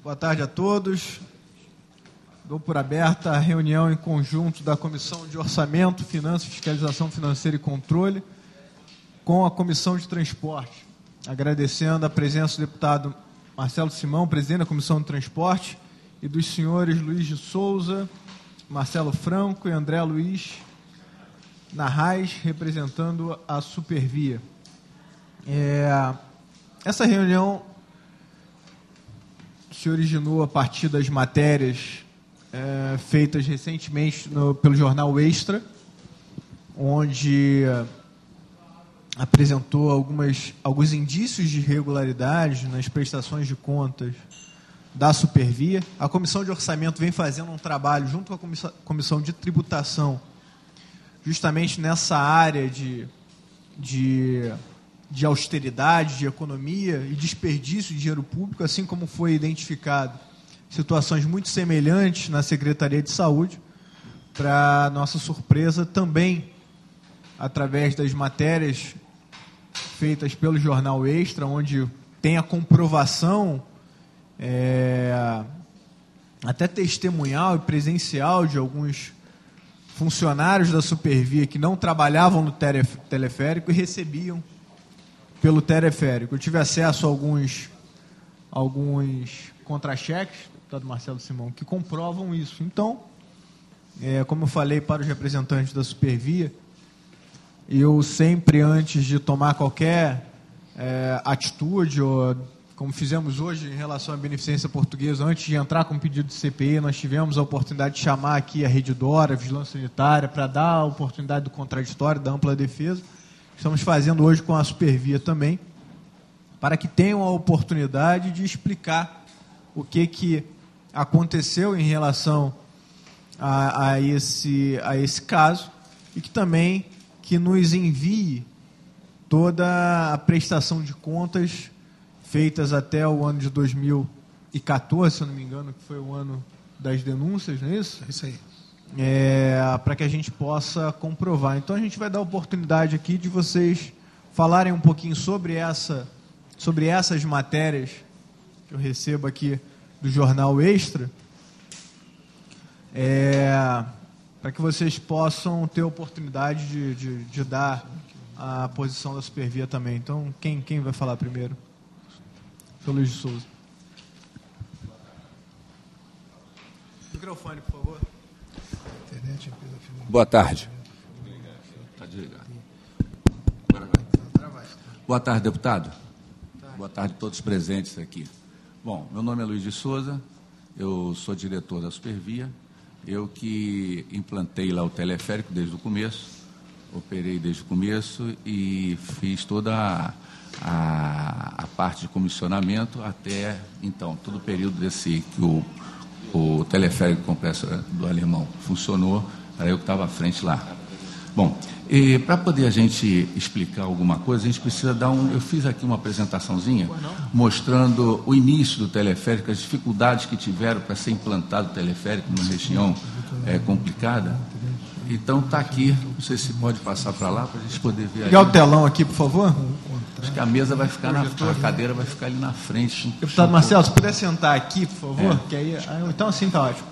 Boa tarde a todos. Dou por aberta a reunião em conjunto da Comissão de Orçamento, Finanças, Fiscalização Financeira e Controle com a Comissão de Transporte. Agradecendo a presença do deputado Marcelo Simão, presidente da Comissão de Transporte, e dos senhores Luiz de Souza, Marcelo Franco e André Luiz Narrais, representando a Supervia. Essa reunião se originou a partir das matérias feitas recentemente pelo jornal Extra, onde apresentou alguns indícios de irregularidade nas prestações de contas da Supervia. A Comissão de Orçamento vem fazendo um trabalho junto com a Comissão de Tributação, justamente nessa área de austeridade, de economia e desperdício de dinheiro público, assim como foi identificado situações muito semelhantes na Secretaria de Saúde. Para nossa surpresa, também, através das matérias feitas pelo jornal Extra, onde tem a comprovação até testemunhal e presencial de alguns funcionários da Supervia que não trabalhavam no teleférico e recebiam pelo teleférico. Eu tive acesso a alguns contra-cheques, deputado Marcelo Simão, que comprovam isso. Então, como eu falei para os representantes da Supervia, eu sempre, antes de tomar qualquer atitude, ou como fizemos hoje em relação à Beneficência Portuguesa, antes de entrar com pedido de CPI, nós tivemos a oportunidade de chamar aqui a Rede Dora, a Vigilância Sanitária, para dar a oportunidade do contraditório, da ampla defesa. Estamos fazendo hoje com a Supervia também, para que tenham a oportunidade de explicar o que aconteceu em relação a esse caso, e que também nos envie toda a prestação de contas feitas até o ano de 2014, se eu não me engano, que foi o ano das denúncias, não é isso? É isso aí. Para que a gente possa comprovar. Então, a gente vai dar a oportunidade aqui de vocês falarem um pouquinho sobre essas matérias que eu recebo aqui do jornal Extra, para que vocês possam ter a oportunidade de dar a posição da Supervia também. Então, quem vai falar primeiro? Sr. Luiz de Souza. Microfone, por favor. Boa tarde. Está desligado. Boa tarde, deputado. Boa tarde a todos presentes aqui. Bom, meu nome é Luiz de Souza, eu sou diretor da Supervia, eu que implantei lá o teleférico desde o começo, operei desde o começo e fiz toda a parte de comissionamento até, então, todo o período desse que o teleférico complexo do Alemão funcionou, era eu que estava à frente lá. Bom, para poder a gente explicar alguma coisa, a gente precisa eu fiz aqui uma apresentaçãozinha mostrando o início do teleférico, as dificuldades que tiveram para ser implantado o teleférico numa região complicada. Então está aqui, não sei se pode passar para lá para a gente poder ver. Ligar o telão aqui, por favor. Acho que a mesa vai ficar a cadeira vai ficar ali na frente. Deputado Marcelo, se puder sentar aqui, por favor, que aí, então assim está ótimo.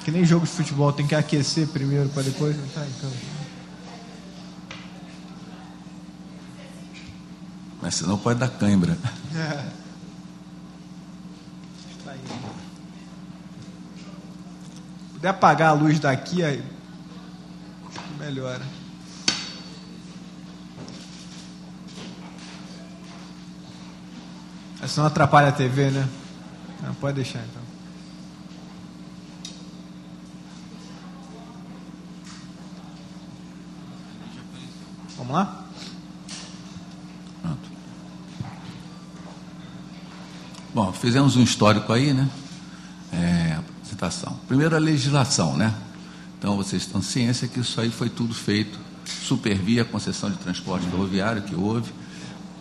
Que nem jogo de futebol, tem que aquecer primeiro para depois entrar em campo. Mas senão pode dar cãibra. Está aí. Se puder apagar a luz daqui, aí melhora. Senão atrapalha a TV, né? Não, pode deixar então. Vamos lá? Pronto. Bom, fizemos um histórico aí, né? Apresentação. Primeiro, a legislação, né? Então, vocês estão ciência que isso aí foi tudo feito. Supervia a concessão de transporte ferroviário que houve.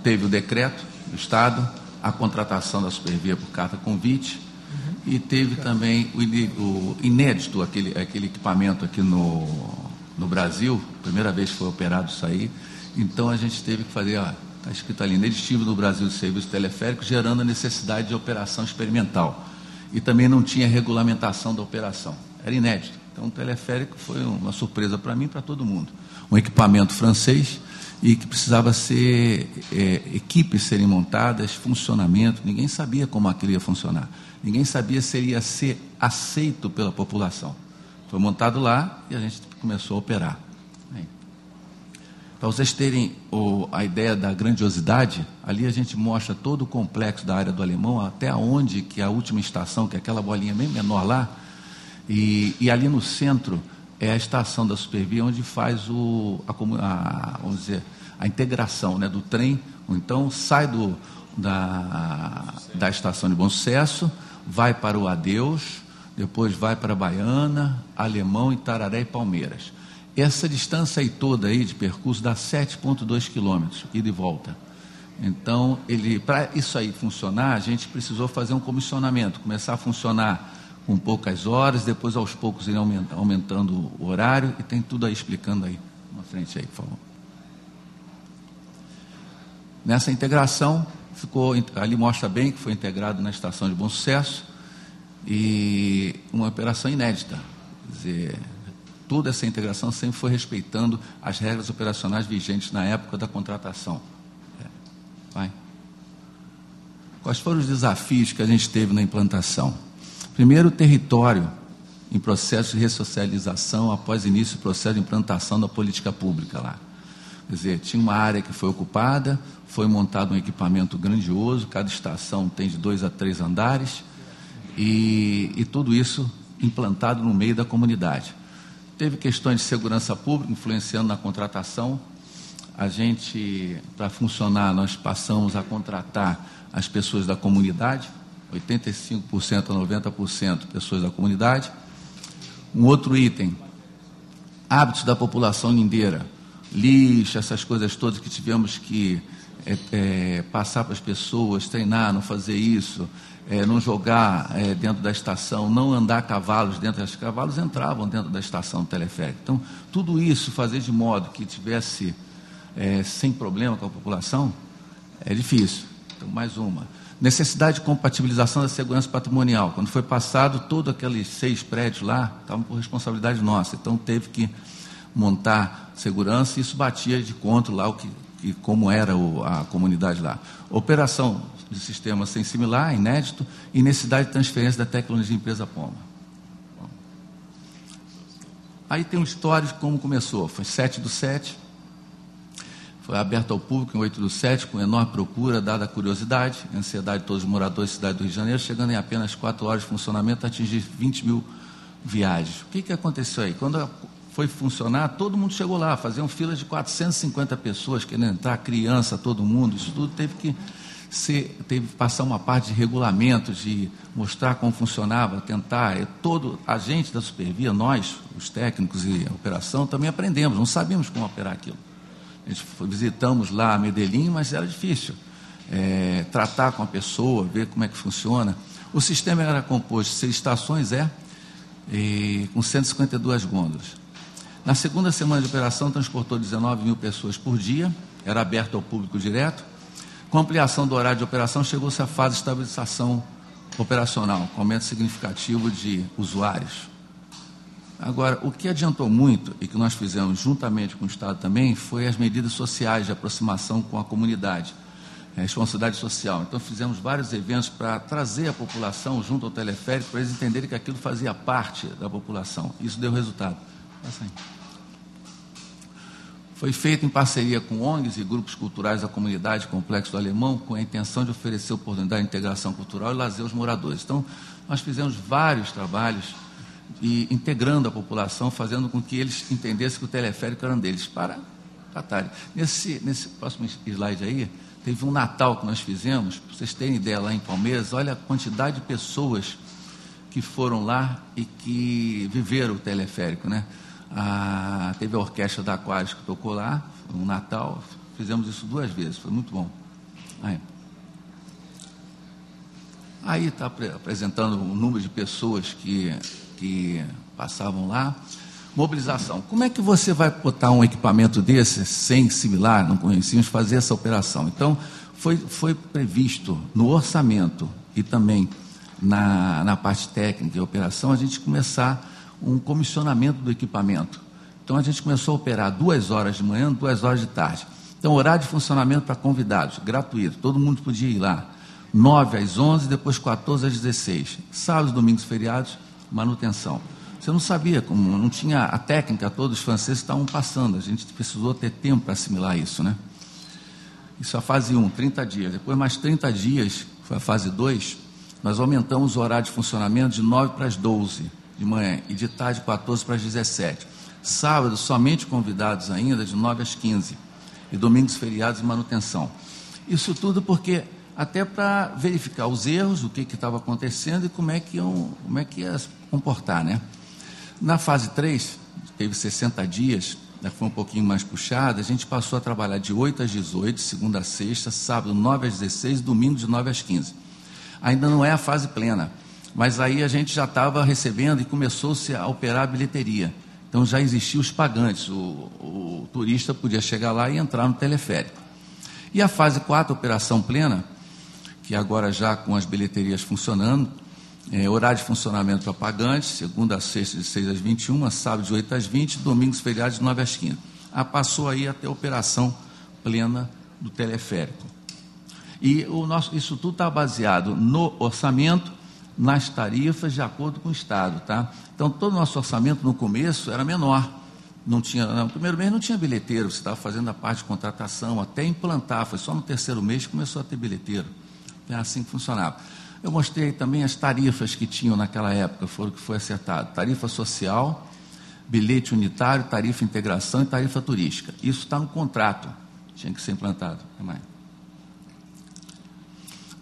Teve o decreto do Estado, a contratação da Supervia por carta convite, e teve também o inédito, aquele equipamento aqui no Brasil, primeira vez que foi operado isso aí. Então a gente teve que fazer está escrito ali, ineditivo no Brasil de serviço teleférico, gerando a necessidade de operação experimental. E também não tinha regulamentação da operação. Era inédito. Então, o teleférico foi uma surpresa para mim e para todo mundo. Um equipamento francês e que precisava ser equipes serem montadas, funcionamento. Ninguém sabia como aquilo ia funcionar. Ninguém sabia se ele ia ser aceito pela população. Foi montado lá e a gente começou a operar. Para vocês terem a ideia da grandiosidade, ali a gente mostra todo o complexo da área do Alemão, até onde que a última estação, que é aquela bolinha bem menor lá, e ali no centro é a estação da Supervia, onde faz vamos dizer, a integração, né, do trem. Então, sai da estação de Bom Sucesso, vai para o Adeus, depois vai para Baiana, Alemão, Itararé e Palmeiras. Essa distância aí toda aí de percurso dá 7,2 quilômetros, ida e volta. Então, para isso aí funcionar, a gente precisou fazer um comissionamento, começar a funcionar com poucas horas, depois aos poucos ir aumentando o horário, e tem tudo aí explicando aí. Na frente aí, por favor. Nessa integração, ali mostra bem que foi integrado na estação de Bom Sucesso, e uma operação inédita. Quer dizer, toda essa integração sempre foi respeitando as regras operacionais vigentes na época da contratação. Vai. Quais foram os desafios que a gente teve na implantação? Primeiro, o território em processo de ressocialização após o início do processo de implantação da política pública lá. Quer dizer, tinha uma área que foi ocupada, foi montado um equipamento grandioso, cada estação tem de 2 a 3 andares, e tudo isso implantado no meio da comunidade. Teve questões de segurança pública influenciando na contratação. A gente, para funcionar, nós passamos a contratar as pessoas da comunidade, 85% a 90% pessoas da comunidade. Um outro item, hábitos da população lindeira, lixo, essas coisas todas que tivemos que passar para as pessoas, treinar, não fazer isso, não jogar dentro da estação, não andar cavalos dentro das cavalos, entravam dentro da estação teleférica. Então, tudo isso fazer de modo que tivesse sem problema com a população, é difícil. Então, mais uma. Necessidade de compatibilização da segurança patrimonial. Quando foi passado, todos aqueles 6 prédios lá estavam por responsabilidade nossa. Então, teve que montar segurança e isso batia de conta lá como era a comunidade lá. Operação de sistema sem similar, inédito, e necessidade de transferência da tecnologia de empresa Poma. Bom. Aí tem uma história de como começou. Foi 7/7, foi aberto ao público em 8/7, com enorme procura, dada a curiosidade, a ansiedade de todos os moradores da cidade do Rio de Janeiro, chegando em apenas 4 horas de funcionamento a atingir 20 mil viagens. O que aconteceu aí? Quando foi funcionar, todo mundo chegou lá, faziam filas de 450 pessoas querendo entrar, criança, todo mundo, isso tudo teve que passar uma parte de regulamento, de mostrar como funcionava, tentar, todo agente da Supervia, nós, os técnicos e a operação, também aprendemos, não sabíamos como operar aquilo. A gente visitamos lá Medellín, mas era difícil tratar com a pessoa, ver como é que funciona. O sistema era composto de 6 estações, com 152 gôndolas. Na segunda semana de operação, transportou 19 mil pessoas por dia, era aberto ao público direto. Com a ampliação do horário de operação, chegou-se à fase de estabilização operacional, com aumento significativo de usuários. Agora, o que adiantou muito, e que nós fizemos juntamente com o Estado também, foi as medidas sociais de aproximação com a comunidade, a responsabilidade social. Então, fizemos vários eventos para trazer a população junto ao teleférico, para eles entenderem que aquilo fazia parte da população. Isso deu resultado. Passa aí. Foi feito em parceria com ONGs e grupos culturais da comunidade Complexo do Alemão, com a intenção de oferecer oportunidade de integração cultural e lazer aos moradores. Então, nós fizemos vários trabalhos integrando a população, fazendo com que eles entendessem que o teleférico era um deles, para tratarem. Nesse próximo slide aí, teve um Natal que nós fizemos, para vocês terem ideia, lá em Palmeiras, olha a quantidade de pessoas que foram lá e que viveram o teleférico, né? Teve a orquestra da Aquários que tocou lá, no Natal, fizemos isso 2 vezes, foi muito bom. Aí está apresentando o número de pessoas que passavam lá. Mobilização. Como é que você vai botar um equipamento desse, sem similar, não conhecíamos, fazer essa operação? Então, foi previsto no orçamento e também na parte técnica e operação, a gente começar um comissionamento do equipamento. Então, a gente começou a operar 2 horas de manhã, 2 horas de tarde. Então, horário de funcionamento para convidados, gratuito, todo mundo podia ir lá. 9 às 11, depois 14 às 16. Sábados, domingos, feriados, manutenção. Você não sabia, como não tinha a técnica, todos os franceses estavam passando, a gente precisou ter tempo para assimilar isso, né? Isso é a fase 1, 30 dias. Depois, mais 30 dias, foi a fase 2, nós aumentamos o horário de funcionamento de 9 para as 12 de manhã e de tarde, 14 para as 17. Sábado, somente convidados ainda, de 9 às 15. E domingos, feriados e manutenção. Isso tudo porque, até para verificar os erros, o que estava acontecendo e como é que ia se comportar, né? Na fase 3, teve 60 dias, foi um pouquinho mais puxada, a gente passou a trabalhar de 8 às 18, segunda a sexta, sábado 9 às 16, domingo de 9 às 15. Ainda não é a fase plena, mas aí a gente já estava recebendo e começou-se a operar a bilheteria. Então já existiam os pagantes, o turista podia chegar lá e entrar no teleférico. E a fase 4, operação plena, que agora já com as bilheterias funcionando, horário de funcionamento para pagantes, segunda a sexta de 6 às 21, sábado de 8 às 20, domingos feriados de 9 às 15. Passou aí até a operação plena do teleférico. E isso tudo está baseado no orçamento, nas tarifas, de acordo com o Estado, tá? Então, todo o nosso orçamento no começo era menor. No primeiro mês não tinha bilheteiro, você estava fazendo a parte de contratação, até implantar, foi só no terceiro mês que começou a ter bilheteiro. Era assim que funcionava. Eu mostrei também as tarifas que tinham naquela época, foram o que foi acertado. Tarifa social, bilhete unitário, tarifa integração e tarifa turística. Isso está no contrato, tinha que ser implantado.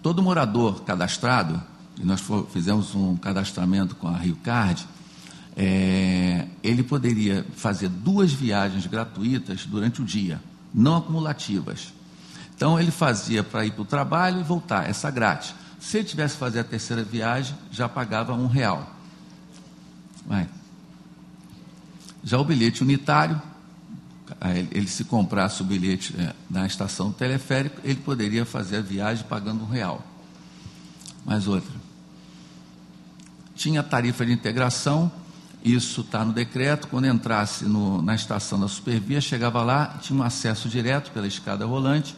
Todo morador cadastrado, e nós fizemos um cadastramento com a Rio Card, ele poderia fazer 2 viagens gratuitas durante o dia, não acumulativas. Então, ele fazia para ir para o trabalho e voltar, essa grátis. Se ele tivesse que fazer a terceira viagem, já pagava R$1. Já o bilhete unitário, ele se comprasse o bilhete na estação do teleférico, ele poderia fazer a viagem pagando R$1. Mais outra. Tinha a tarifa de integração, isso está no decreto, quando entrasse na estação da Supervia, chegava lá, tinha um acesso direto pela escada rolante,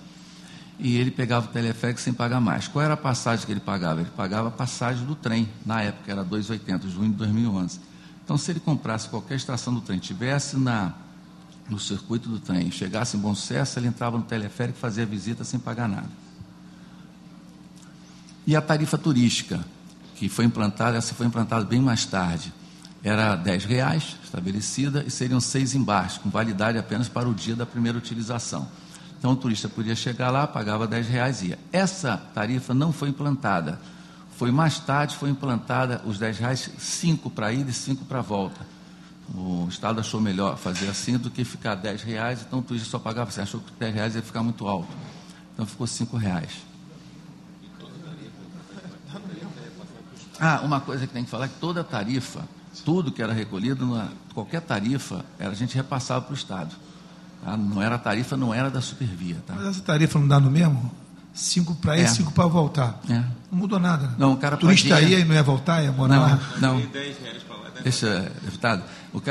e ele pegava o teleférico sem pagar mais. Qual era a passagem que ele pagava? Ele pagava a passagem do trem, na época era R$2,80, junho de 2011. Então, se ele comprasse qualquer estação do trem, estivesse no circuito do trem, chegasse em Bom Sucesso, ele entrava no teleférico e fazia a visita sem pagar nada. E a tarifa turística, que foi implantada, essa foi implantada bem mais tarde, era R$10 estabelecida e seriam 6 embarques, com validade apenas para o dia da primeira utilização. Então, o turista podia chegar lá, pagava R$10 e ia. Essa tarifa não foi implantada. Foi mais tarde, foi implantada os R$10, 5 para ida e 5 para volta. O Estado achou melhor fazer assim do que ficar R$10, então o turista só pagava, você achou que R$10 ia ficar muito alto. Então, ficou R$5. Uma coisa que tem que falar é que toda tarifa, tudo que era recolhido, qualquer tarifa, a gente repassava para o Estado. Tá? Não era a tarifa, não era da Supervia. Tá? Mas essa tarifa não dá no mesmo? 5 para ir, 5 para voltar. Não mudou nada. Não, o cara o turista podia... ia e não ia voltar, ia morar lá? Não. R$10 para lá. Deixa, deputado.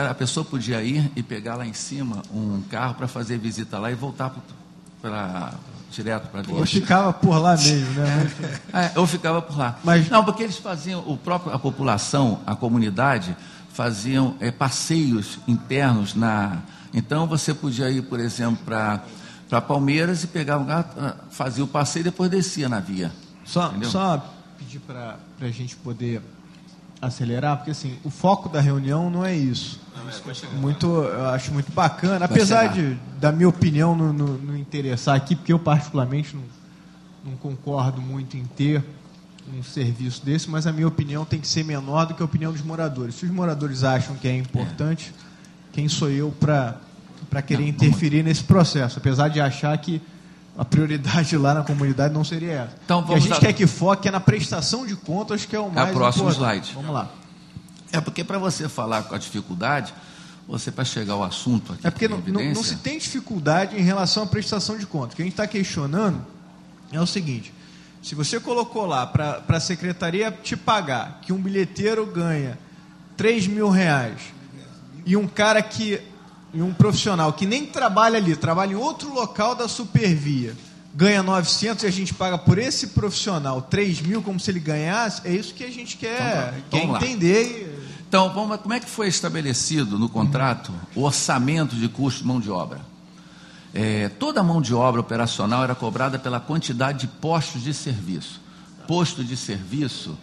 A pessoa podia ir e pegar lá em cima um carro para fazer visita lá e voltar direto para dentro. Ou ficava por lá mesmo, né? Ou ficava por lá. Mas... Não, porque eles faziam, a população, a comunidade, faziam passeios internos Então, você podia ir, por exemplo, para Palmeiras e pegar um carro, fazia o passeio e depois descia na via. Só pedir para a gente poder acelerar, porque assim, o foco da reunião não é isso. Eu acho muito bacana, apesar da minha opinião não interessar aqui, porque eu particularmente não concordo muito em ter um serviço desse, mas a minha opinião tem que ser menor do que a opinião dos moradores. Se os moradores acham que é importante, quem sou eu para querer interferir nesse processo, apesar de achar que a prioridade lá na comunidade não seria essa. Então, o que a gente quer que foque é na prestação de contas, que é o mais importante. Próximo slide. Vamos lá. Porque para você falar com a dificuldade, Você, para chegar ao assunto aqui... É porque não se tem dificuldade em relação à prestação de contas. O que a gente está questionando é o seguinte: se você colocou lá para a secretaria te pagar que um bilheteiro ganha R$3.000 e um cara e um profissional que nem trabalha ali, trabalha em outro local da Supervia, ganha 900 e a gente paga por esse profissional 3.000 como se ele ganhasse, é isso que a gente quer entender. Então, como é que foi estabelecido no contrato o orçamento de custo de mão de obra? Toda a mão de obra operacional era cobrada pela quantidade de postos de serviço. Posto de serviço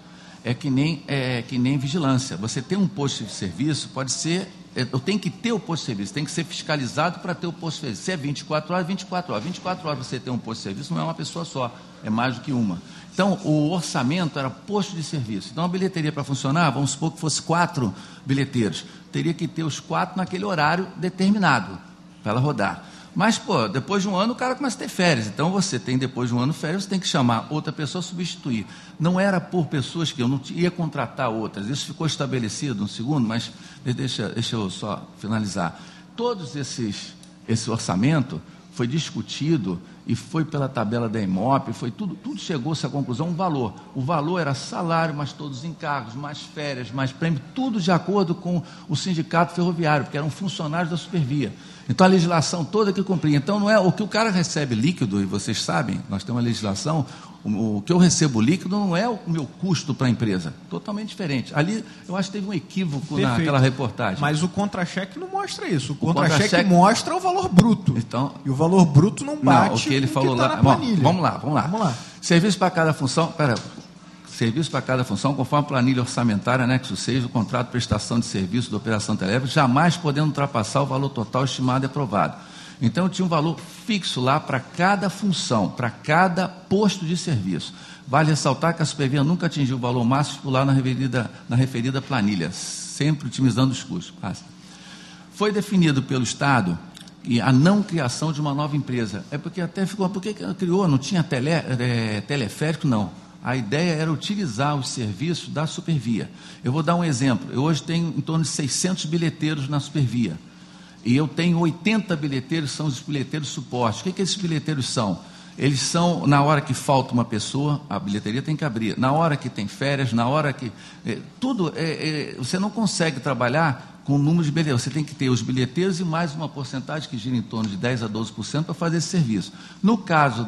é que nem vigilância. Você tem um posto de serviço, pode ser... Eu tenho que ter o posto de serviço, tem que ser fiscalizado para ter o posto de serviço. Se é 24 horas, 24 horas. 24 horas você tem um posto de serviço, não é uma pessoa só, é mais do que uma. Então, o orçamento era posto de serviço. Então, a bilheteria para funcionar, vamos supor que fosse 4 bilheteiros. Teria que ter os 4 naquele horário determinado para ela rodar. Mas, depois de um ano o cara começa a ter férias. Então, você tem, depois de um ano, férias, você tem que chamar outra pessoa a substituir. Não era por pessoas que eu não ia contratar outras. Isso ficou estabelecido no segundo, mas deixa eu só finalizar. Todos esse orçamento foi discutido e foi pela tabela da IMOP, tudo chegou-se à conclusão, um valor. O valor era salário, mais todos os encargos, mais férias, mais prêmio, tudo de acordo com o sindicato ferroviário, porque eram funcionários da Supervia. Então, a legislação toda que cumpria. Então, não é o que o cara recebe líquido, e vocês sabem, nós temos uma legislação, o que eu recebo líquido não é o meu custo para a empresa, totalmente diferente. Ali, eu acho que teve um equívoco naquela reportagem. Mas o contra-cheque não mostra isso. O contra-cheque mostra o valor bruto. Então, e o valor bruto não bate o que ele falou lá. Vamos lá. Serviço para cada função... Serviço para cada função, conforme a planilha orçamentária, anexo 6 do contrato de prestação de serviço da operação telégrafo, jamais podendo ultrapassar o valor total estimado e aprovado. Então, eu tinha um valor fixo lá para cada função, para cada posto de serviço. Vale ressaltar que a Supervia nunca atingiu o valor máximo estipulado na referida planilha, sempre otimizando os custos. Foi definido pelo Estado e a não criação de uma nova empresa. Porque até ficou... Por que criou? Não tinha teleférico? Não. A ideia era utilizar os serviços da Supervia. Eu vou dar um exemplo. Eu hoje tenho em torno de 600 bilheteiros na Supervia. E eu tenho 80 bilheteiros, são os bilheteiros suporte. O que esses bilheteiros são? Eles são, na hora que falta uma pessoa, a bilheteria tem que abrir. Na hora que tem férias, na hora que... você não consegue trabalhar com o número de bilheteiros. Você tem que ter os bilheteiros e mais uma porcentagem que gira em torno de 10% a 12% para fazer esse serviço. No caso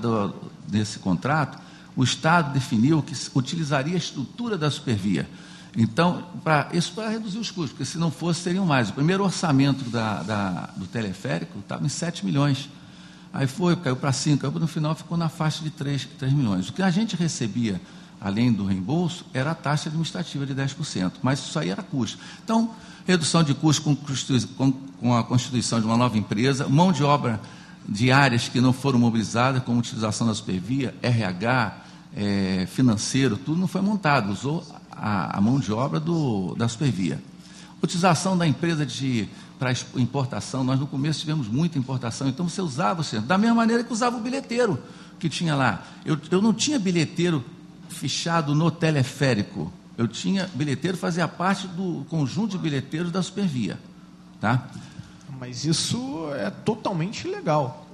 desse contrato, o Estado definiu que utilizaria a estrutura da Supervia. Então, isso para reduzir os custos, porque se não fosse, seriam mais. O primeiro orçamento do teleférico estava em 7 milhões. Aí caiu para 5, no final ficou na faixa de 3 milhões. O que a gente recebia, além do reembolso, era a taxa administrativa de 10%, mas isso aí era custo. Então, redução de custos com a constituição de uma nova empresa, mão de obra de áreas que não foram mobilizadas, como utilização da Supervia, RH, financeiro, tudo não foi montado, usou a mão de obra da Supervia. Utilização da empresa para importação, nós no começo tivemos muita importação, então você usava, da mesma maneira que usava o bilheteiro que tinha lá. Eu não tinha bilheteiro fichado no teleférico, eu tinha bilheteiro, fazia parte do conjunto de bilheteiros da Supervia. Tá? Mas isso é totalmente ilegal.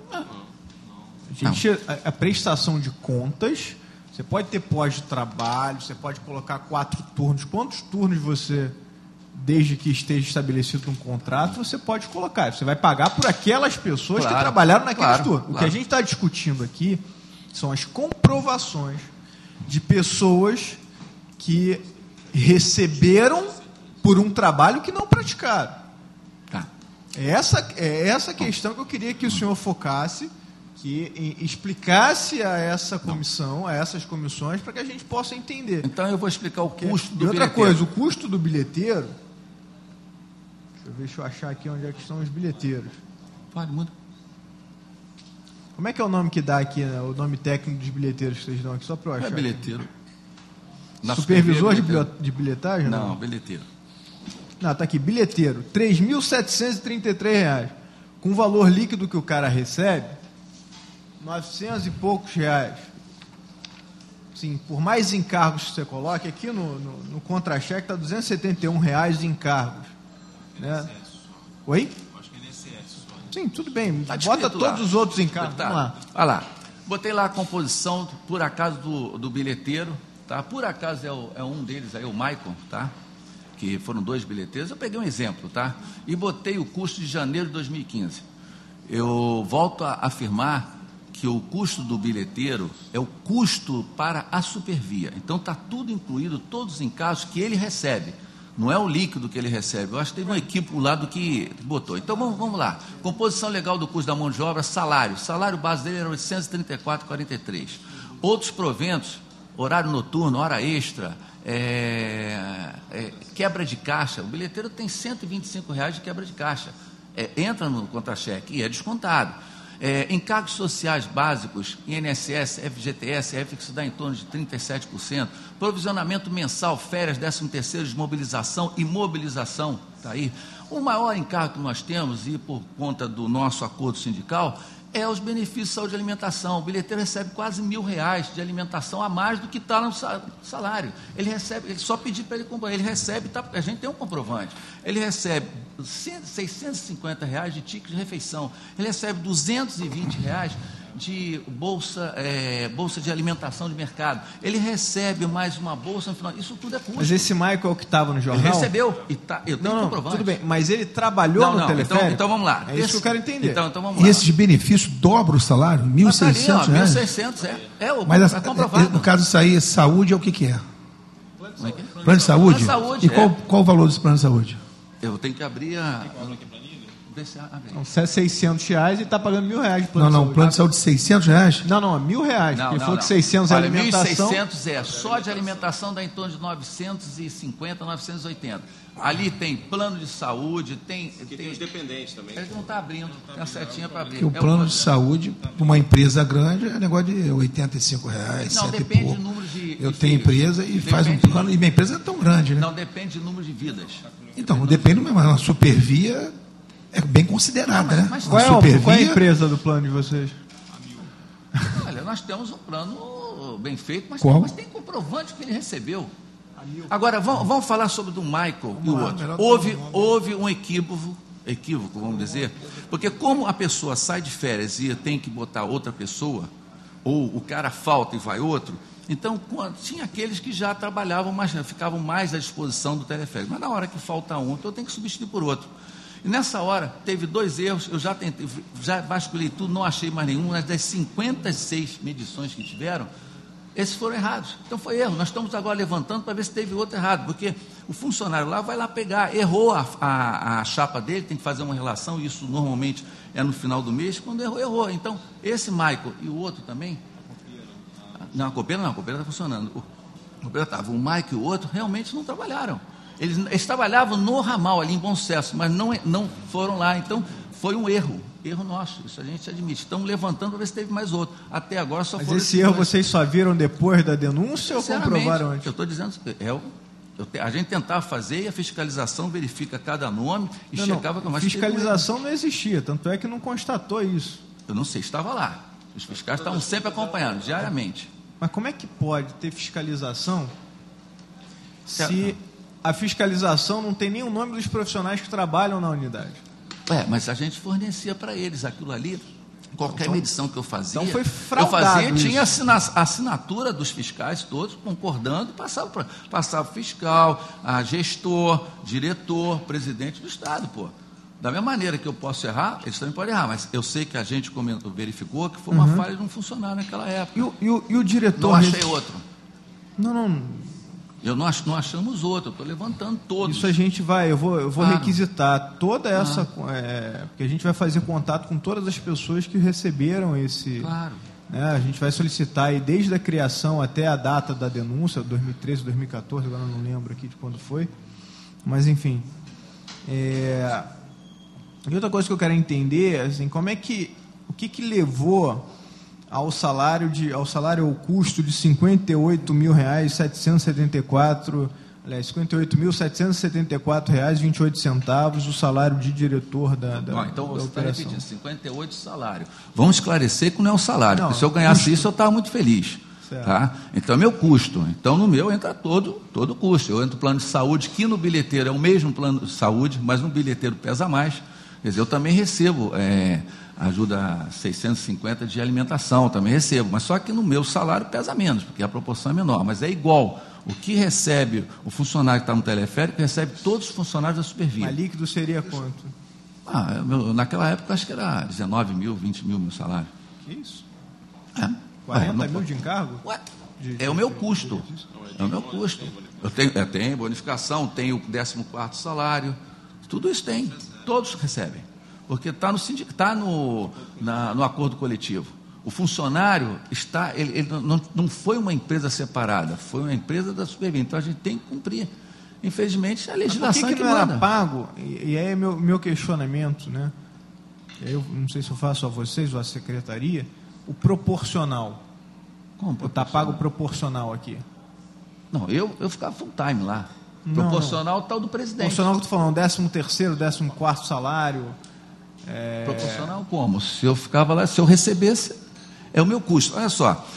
A prestação de contas, você pode ter pós de trabalho, você pode colocar 4 turnos. Quantos turnos você, desde que esteja estabelecido um contrato, você pode colocar? Você vai pagar por aquelas pessoas que trabalharam naqueles turnos. O que a gente está discutindo aqui são as comprovações de pessoas que receberam por um trabalho que não praticaram. É essa questão que eu queria que o senhor focasse, que explicasse a essa comissão, a essas comissões, para que a gente possa entender. Então eu vou explicar o custo do bilheteiro. E outra coisa, o custo do bilheteiro... Deixa eu achar aqui onde é que estão os bilheteiros. Pode, muda. Como é que é o nome que dá aqui, né? O nome técnico dos bilheteiros que vocês dão aqui, só para eu achar. É bilheteiro. Supervisor de bilhetagem? Não, bilheteiro. Não, está aqui, bilheteiro, R$ 3.733, com o valor líquido que o cara recebe, 900 e poucos reais. Sim, por mais encargos que você coloque, aqui no contra-cheque está R$ 271 de encargos. Né? Oi? Acho que é INSS. Sim, tudo bem. Tá Bota descrito todos lá. os outros em casa. Vamos lá. Olha lá. Botei lá a composição, por acaso, do bilheteiro, tá? Por acaso é um deles aí, o Michael, tá? Que foram 2 bilheteiros. Eu peguei um exemplo, tá? E botei o custo de janeiro de 2015. Eu volto a afirmar que o custo do bilheteiro é o custo para a Supervia. Então está tudo incluído, todos os encargos que ele recebe. Não é o líquido que ele recebe. Eu acho que teve um equívoco lá do que botou. Então vamos lá. Composição legal do custo da mão de obra, salário. Salário base dele era 834,43. Outros proventos, horário noturno, hora extra, quebra de caixa. O bilheteiro tem R$125 de quebra de caixa. Entra no contra-cheque e é descontado. Encargos sociais básicos, INSS, FGTS, FX dá em torno de 37%, provisionamento mensal, férias, 13º, desmobilização e mobilização, está aí. O maior encargo que nós temos, e por conta do nosso acordo sindical, é os benefícios de saúde e alimentação. O bilheteiro recebe quase R$1.000 de alimentação a mais do que está no salário. Ele recebe, ele só pedir para ele comprar, ele recebe, tá, a gente tem um comprovante, ele recebe R$650 de ticket de refeição, ele recebe R$220 de bolsa de alimentação de mercado, ele recebe mais uma bolsa no final, isso tudo é custo. Mas esse Michael que estava no jornal... Ele recebeu, eu tenho comprovante. Tudo bem, mas ele trabalhou no teleférico? Então vamos lá. É isso que eu quero entender. Então vamos lá. E esses benefícios dobram o salário? R$1.600? Mas é comprovado. No caso disso aí, saúde é o que é? Como é que é? Plano de saúde? Plano de saúde, e qual o valor desse plano de saúde? Eu tenho que abrir a... Então, se é R$600 e está pagando R$1.000 de plano de Não, saúde. plano de saúde de R$600? Não, é R$1.000. Ele falou que 600 é Olha, alimentação. 1.600 só de alimentação dá em torno de 950, 980. Ali tem plano de saúde, tem os dependentes também. Ele não está abrindo, tem a setinha para abrir. Porque o plano de saúde, para uma empresa grande, é negócio de R$85, Não, 100 depende e pouco. do número de Eu tenho empresa e faz um plano, e minha empresa é tão grande, né? Não, depende do número de vidas. Então, depende, mas uma Supervia é bem considerada, né? Qual é a empresa do plano de vocês? Olha, nós temos um plano bem feito, mas tem comprovante que ele recebeu. Agora, vamos falar sobre o do Michael e o outro. Houve um equívoco, vamos dizer, porque como a pessoa sai de férias e tem que botar outra pessoa, ou o cara falta e vai outro, então tinha aqueles que já trabalhavam, mas ficavam mais à disposição do teleférico. Mas na hora que falta um, então eu tenho que substituir por outro. E nessa hora, teve 2 erros, eu já tentei, já vasculhei tudo, não achei mais nenhum, mas das 56 medições que tiveram, esses foram errados. Então foi erro, nós estamos agora levantando para ver se teve outro errado, porque o funcionário lá vai lá pegar, errou a chapa dele, tem que fazer uma relação, isso normalmente é no final do mês, quando errou. Então, esse Michael e o outro também... Não, a copeira está funcionando. O copeira estava, o Michael e o outro realmente não trabalharam. Eles trabalhavam no ramal ali em Bom Sucesso, mas não foram lá. Então, foi um erro nosso, isso a gente admite. Estamos levantando para ver se teve mais outro. Até agora só foram... Mas esse erro vocês só viram depois da denúncia ou comprovaram antes? Eu estou dizendo, a gente tentava fazer e a fiscalização verifica cada nome e chegava... Não, fiscalização não existia, tanto é que não constatou isso. Eu não sei, estava lá. Os fiscais estavam sempre acompanhando, diariamente. Mas como é que pode ter fiscalização se a fiscalização não tem nem o nome dos profissionais que trabalham na unidade? Mas a gente fornecia para eles aquilo ali. Qualquer medição que eu fazia, então foi fraudado, tinha a assinatura dos fiscais todos concordando, passava para o fiscal, a gestor, diretor, presidente do Estado, pô. Da mesma maneira que eu posso errar, eles também podem errar, mas eu sei que a gente verificou que foi uma falha de um funcionário naquela época. E o diretor... Não achei outro. Não. Não achamos outro, eu estou levantando todos. Isso a gente vai, eu vou requisitar toda essa... porque a gente vai fazer contato com todas as pessoas que receberam esse... Claro. A gente vai solicitar aí desde a criação até a data da denúncia, 2013, 2014, agora não lembro aqui de quando foi. Mas, enfim... E outra coisa que eu quero entender, assim, o que levou ao custo de R$58.774,28, o salário de diretor da então você está operação. repetindo, 58 salário. Vamos esclarecer que não é o salário, porque se eu ganhasse isso, eu estava muito feliz. Tá? Então é meu custo. Então no meu entra todo o custo. Eu entro no plano de saúde, que no bilheteiro é o mesmo plano de saúde, mas no bilheteiro pesa mais. Quer dizer, eu também recebo ajuda 650 de alimentação, também recebo, mas só que no meu salário pesa menos, porque a proporção é menor, mas é igual. O que recebe o funcionário que está no teleférico, recebe todos os funcionários da Supervia. Mas líquido seria quanto? Naquela época, acho que era 19 mil, 20 mil meu salário. Que isso? 40 mil de encargo? É o meu custo. É o meu custo. Eu tenho bonificação, tenho o 14º salário, tudo isso tem. Todos recebem. Porque está no acordo coletivo. O funcionário ele não foi uma empresa separada, foi uma empresa da Supervia. Então a gente tem que cumprir. Infelizmente, a legislação por que não era pago? E aí é meu questionamento, né? Eu não sei se eu faço a vocês ou a secretaria, o proporcional. Como Está pago proporcional aqui? Não, eu ficava full time lá. Proporcional tal do presidente. Proporcional que eu estou falando, 13º, 14º salário. Proporcional como? Se eu ficava lá, se eu recebesse, é o meu custo. Olha só,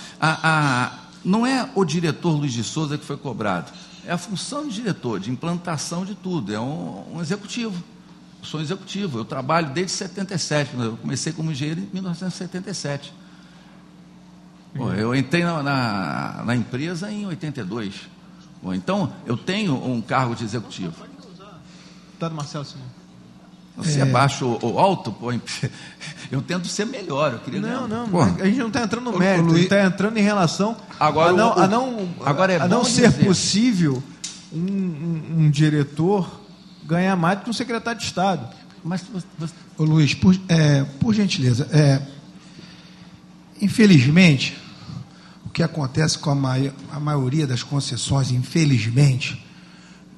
não é o diretor Luiz de Souza que foi cobrado, é a função de diretor, de implantação de tudo, é um executivo. Eu sou um executivo, eu trabalho desde 77, eu comecei como engenheiro em 1977. Eu entrei na empresa em 82. Então, eu tenho um cargo de executivo. Deputado Marcelo Simão. Você é baixo ou alto? Eu tento ser melhor. Eu queria a gente não está entrando no mérito, a gente está entrando em relação a não ser possível um diretor ganhar mais do que um secretário de Estado. Mas, ô Luiz, por gentileza, infelizmente, o que acontece com a maioria das concessões, infelizmente,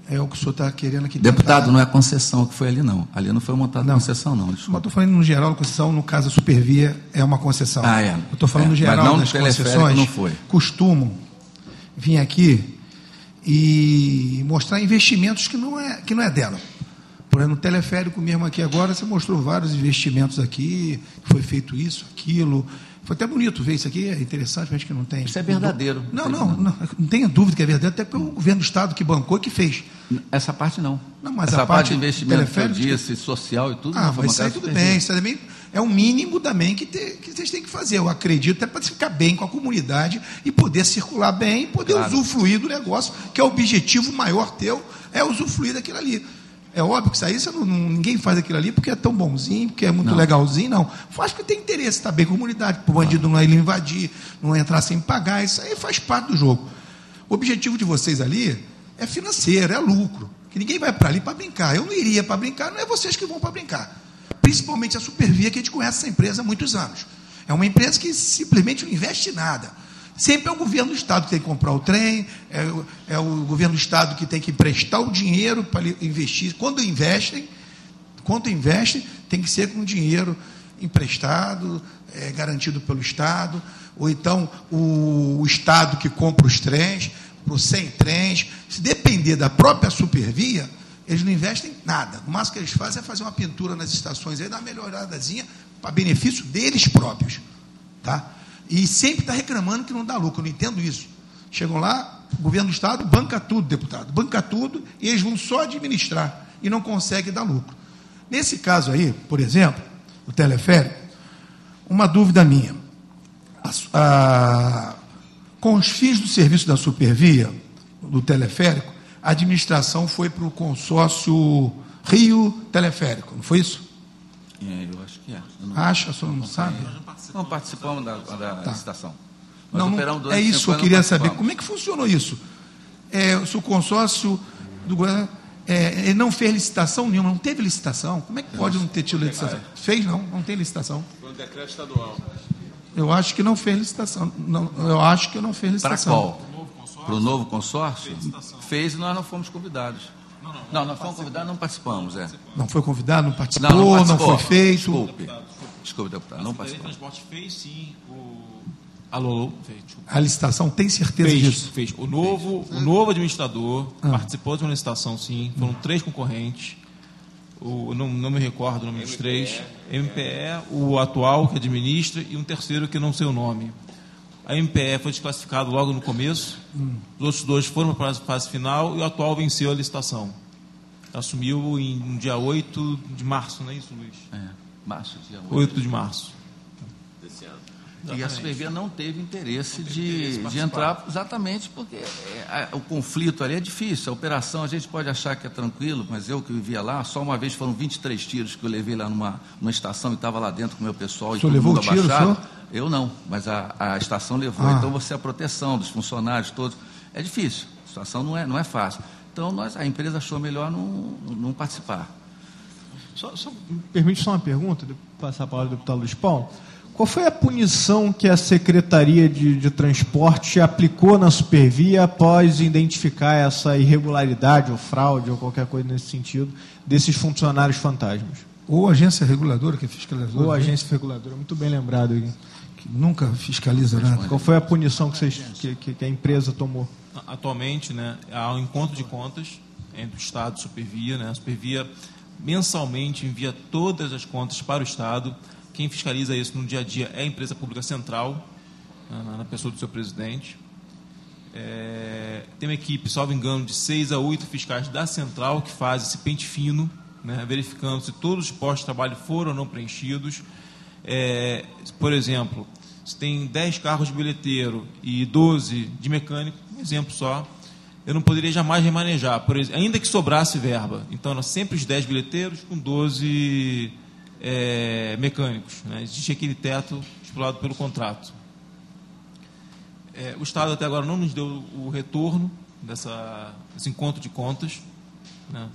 é o que o senhor está querendo aqui. Deputado, não é concessão que foi ali, não. Ali não foi montada concessão, não. Mas estou falando no geral da concessão, no caso da Supervia, é uma concessão. Eu estou falando no geral mas não das concessões, não foi. Costumam vir aqui e mostrar investimentos que não é dela. Por exemplo, no teleférico mesmo aqui agora, você mostrou vários investimentos aqui, foi feito isso, aquilo. Foi até bonito ver isso aqui, é interessante, mas que não tem. Isso é verdadeiro. Não tenha dúvida que é verdadeiro, até porque o governo do Estado que bancou e que fez. Essa parte não. Mas essa a parte de investimento que eu disse, social e tudo. Mas isso aí tudo bem, isso também é o mínimo também que vocês têm que fazer. Eu acredito, até para ficar bem com a comunidade e poder circular bem e poder usufruir do negócio, que é o objetivo maior teu, é usufruir daquilo ali. É óbvio que isso aí ninguém faz aquilo ali porque é tão bonzinho, porque é muito legalzinho, não. Faz porque tem interesse, estar bem com a comunidade, para o bandido não ir invadir, não entrar sem pagar, isso aí faz parte do jogo. O objetivo de vocês ali é financeiro, é lucro, que ninguém vai para ali para brincar. Eu não iria para brincar, não é vocês que vão para brincar. Principalmente a Supervia, que a gente conhece essa empresa há muitos anos. É uma empresa que simplesmente não investe em nada. Sempre é o governo do Estado que tem que comprar o trem, é o governo do Estado que tem que emprestar o dinheiro para investir. Quando investem, tem que ser com dinheiro emprestado, garantido pelo Estado, ou então o Estado que compra os trens, por 100 trens. Se depender da própria Supervia, eles não investem nada. O máximo que eles fazem é fazer uma pintura nas estações, aí dá uma melhoradazinha para benefício deles próprios. Tá? E sempre está reclamando que não dá lucro. Eu não entendo isso. Chegam lá, o governo do Estado banca tudo, deputado. Banca tudo e eles vão só administrar e não conseguem dar lucro. Nesse caso aí, por exemplo, o teleférico, uma dúvida minha. Com os fins do serviço da Supervia, do teleférico, a administração foi para o consórcio Rio Teleférico, não foi isso? Eu acho que é. Acha, a senhora não sabe? Não participamos da licitação. Não, é isso que eu queria saber. Como é que funcionou isso? Se o consórcio do governo não fez licitação nenhuma, não teve licitação, como é que pode não ter tido licitação? Fez, não tem licitação. Foi um decreto estadual. Eu acho que não fez licitação. Eu acho que não fez licitação. Para qual? Para o novo consórcio? Fez e nós não fomos convidados. Não, nós fomos convidados, não participamos. Não foi convidado, não participou, não foi feito. Desculpe, deputado, não participou. O transporte fez sim. A licitação, tem certeza disso? Fez. O novo administrador participou de uma licitação, sim. Foram 3 concorrentes. Não me recordo o nome dos 3. MPE, o atual que administra e um terceiro que não sei o nome. A MPE foi desclassificado logo no começo. Os outros 2 foram para a fase final e o atual venceu a licitação. Assumiu no dia 8 de março, não é isso, Luiz? Março, dia 8 de março. Desse ano. E a Supervia não teve interesse de entrar, exatamente porque o conflito ali é difícil. A operação, a gente pode achar que é tranquilo, mas eu que vivia lá, só uma vez foram 23 tiros que eu levei lá numa estação e estava lá dentro com o meu pessoal. O senhor levou o tiro, senhor? Eu não, mas a estação levou. Então, você a proteção dos funcionários todos. É difícil, a situação não é fácil. Então, a empresa achou melhor não participar. Me permite só uma pergunta, de passar a palavra ao deputado Luiz Paulo. Qual foi a punição que a Secretaria de Transporte aplicou na Supervia após identificar essa irregularidade ou fraude ou qualquer coisa nesse sentido desses funcionários fantasmas? Ou agência reguladora, que é fiscalizadora. Ou agência reguladora, muito bem lembrado aqui. Que nunca fiscaliza nada. Qual foi a punição que a empresa tomou? Atualmente, né, há um encontro de contas entre o Estado e a Supervia. Né? A Supervia mensalmente envia todas as contas para o Estado. Quem fiscaliza isso no dia a dia é a empresa pública central, na pessoa do seu presidente. Tem uma equipe, salvo engano, de 6 a 8 fiscais da central que faz esse pente fino, né, verificando se todos os postos de trabalho foram ou não preenchidos. Por exemplo, se tem 10 carros de bilheteiro e 12 de mecânico, um exemplo só, eu não poderia jamais remanejar, ainda que sobrasse verba. Então, eram sempre os 10 bilheteiros com 12 mecânicos. Né? Existe aquele teto estipulado pelo contrato. O Estado até agora não nos deu o retorno desse encontro de contas, né,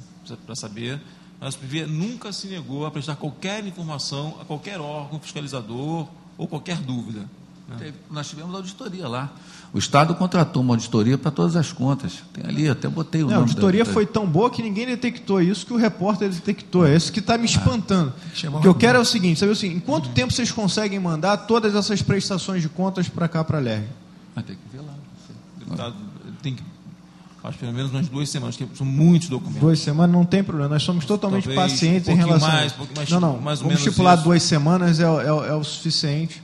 para saber. A Supervia nunca se negou a prestar qualquer informação a qualquer órgão fiscalizador ou qualquer dúvida. Né? Nós tivemos auditoria lá. O Estado contratou uma auditoria para todas as contas. Tem ali, até botei o nome. A auditoria foi tão boa que ninguém detectou isso, que o repórter detectou. É isso que está me espantando. O que eu quero é o seguinte, sabe assim, em quanto tempo vocês conseguem mandar todas essas prestações de contas para cá, para a LERJ? Mas tem que ver lá. Deputado, tem que... Acho pelo menos umas 2 semanas, que são muitos documentos. 2 semanas não tem problema, nós somos totalmente talvez pacientes em relação a isso. Mais ou vamos menos estipular isso. 2 semanas é o suficiente.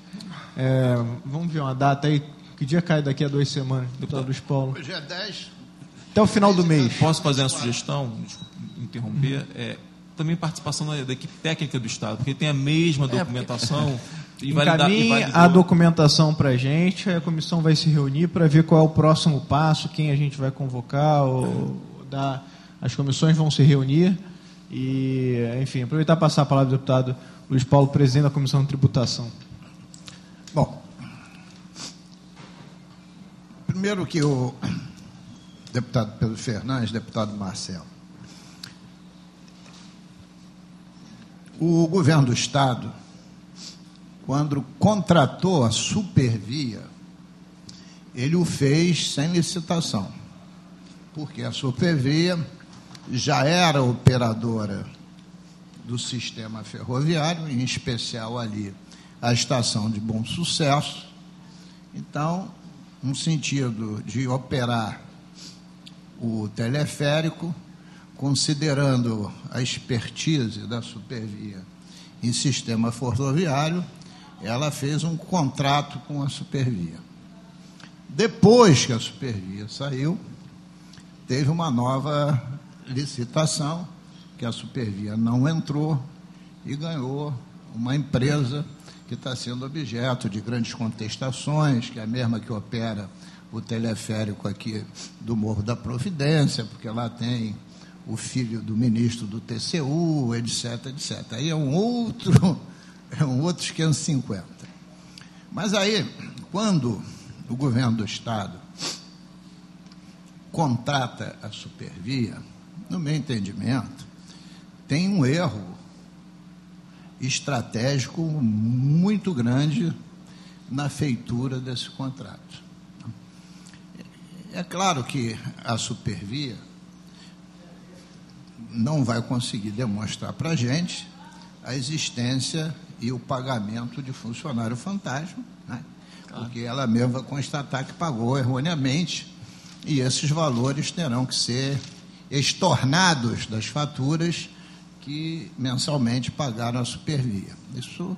Vamos ver uma data aí. Que dia cai daqui a 2 semanas, deputado Luiz Paulo? Hoje é 10. Até o final do mês. Posso fazer uma sugestão, desculpa interromper? Também participação da equipe técnica do Estado, porque tem a mesma documentação. Encaminhe a documentação para a gente, a comissão vai se reunir para ver qual é o próximo passo, quem a gente vai convocar, as comissões vão se reunir e, enfim, aproveitar e passar a palavra do deputado Luiz Paulo, presidente da Comissão de Tributação. Bom, primeiro que o deputado Pedro Fernandes, deputado Marcelo, o governo do Estado, quando contratou a Supervia, ele o fez sem licitação, porque a Supervia já era operadora do sistema ferroviário, em especial ali a estação de Bom Sucesso. Então, no sentido de operar o teleférico, considerando a expertise da Supervia em sistema ferroviário, ela fez um contrato com a Supervia. Depois que a Supervia saiu, teve uma nova licitação, que a Supervia não entrou e ganhou uma empresa que está sendo objeto de grandes contestações, que é a mesma que opera o teleférico aqui do Morro da Providência, porque lá tem o filho do ministro do TCU, etc, etc. Aí é um outro 550. Mas aí, quando o governo do Estado contrata a Supervia, no meu entendimento, tem um erro estratégico muito grande na feitura desse contrato. É claro que a Supervia não vai conseguir demonstrar para a gente a existência e o pagamento de funcionário fantasma, né? Porque ela mesma vai constatar que pagou erroneamente e esses valores terão que ser estornados das faturas que mensalmente pagaram a Supervia. Isso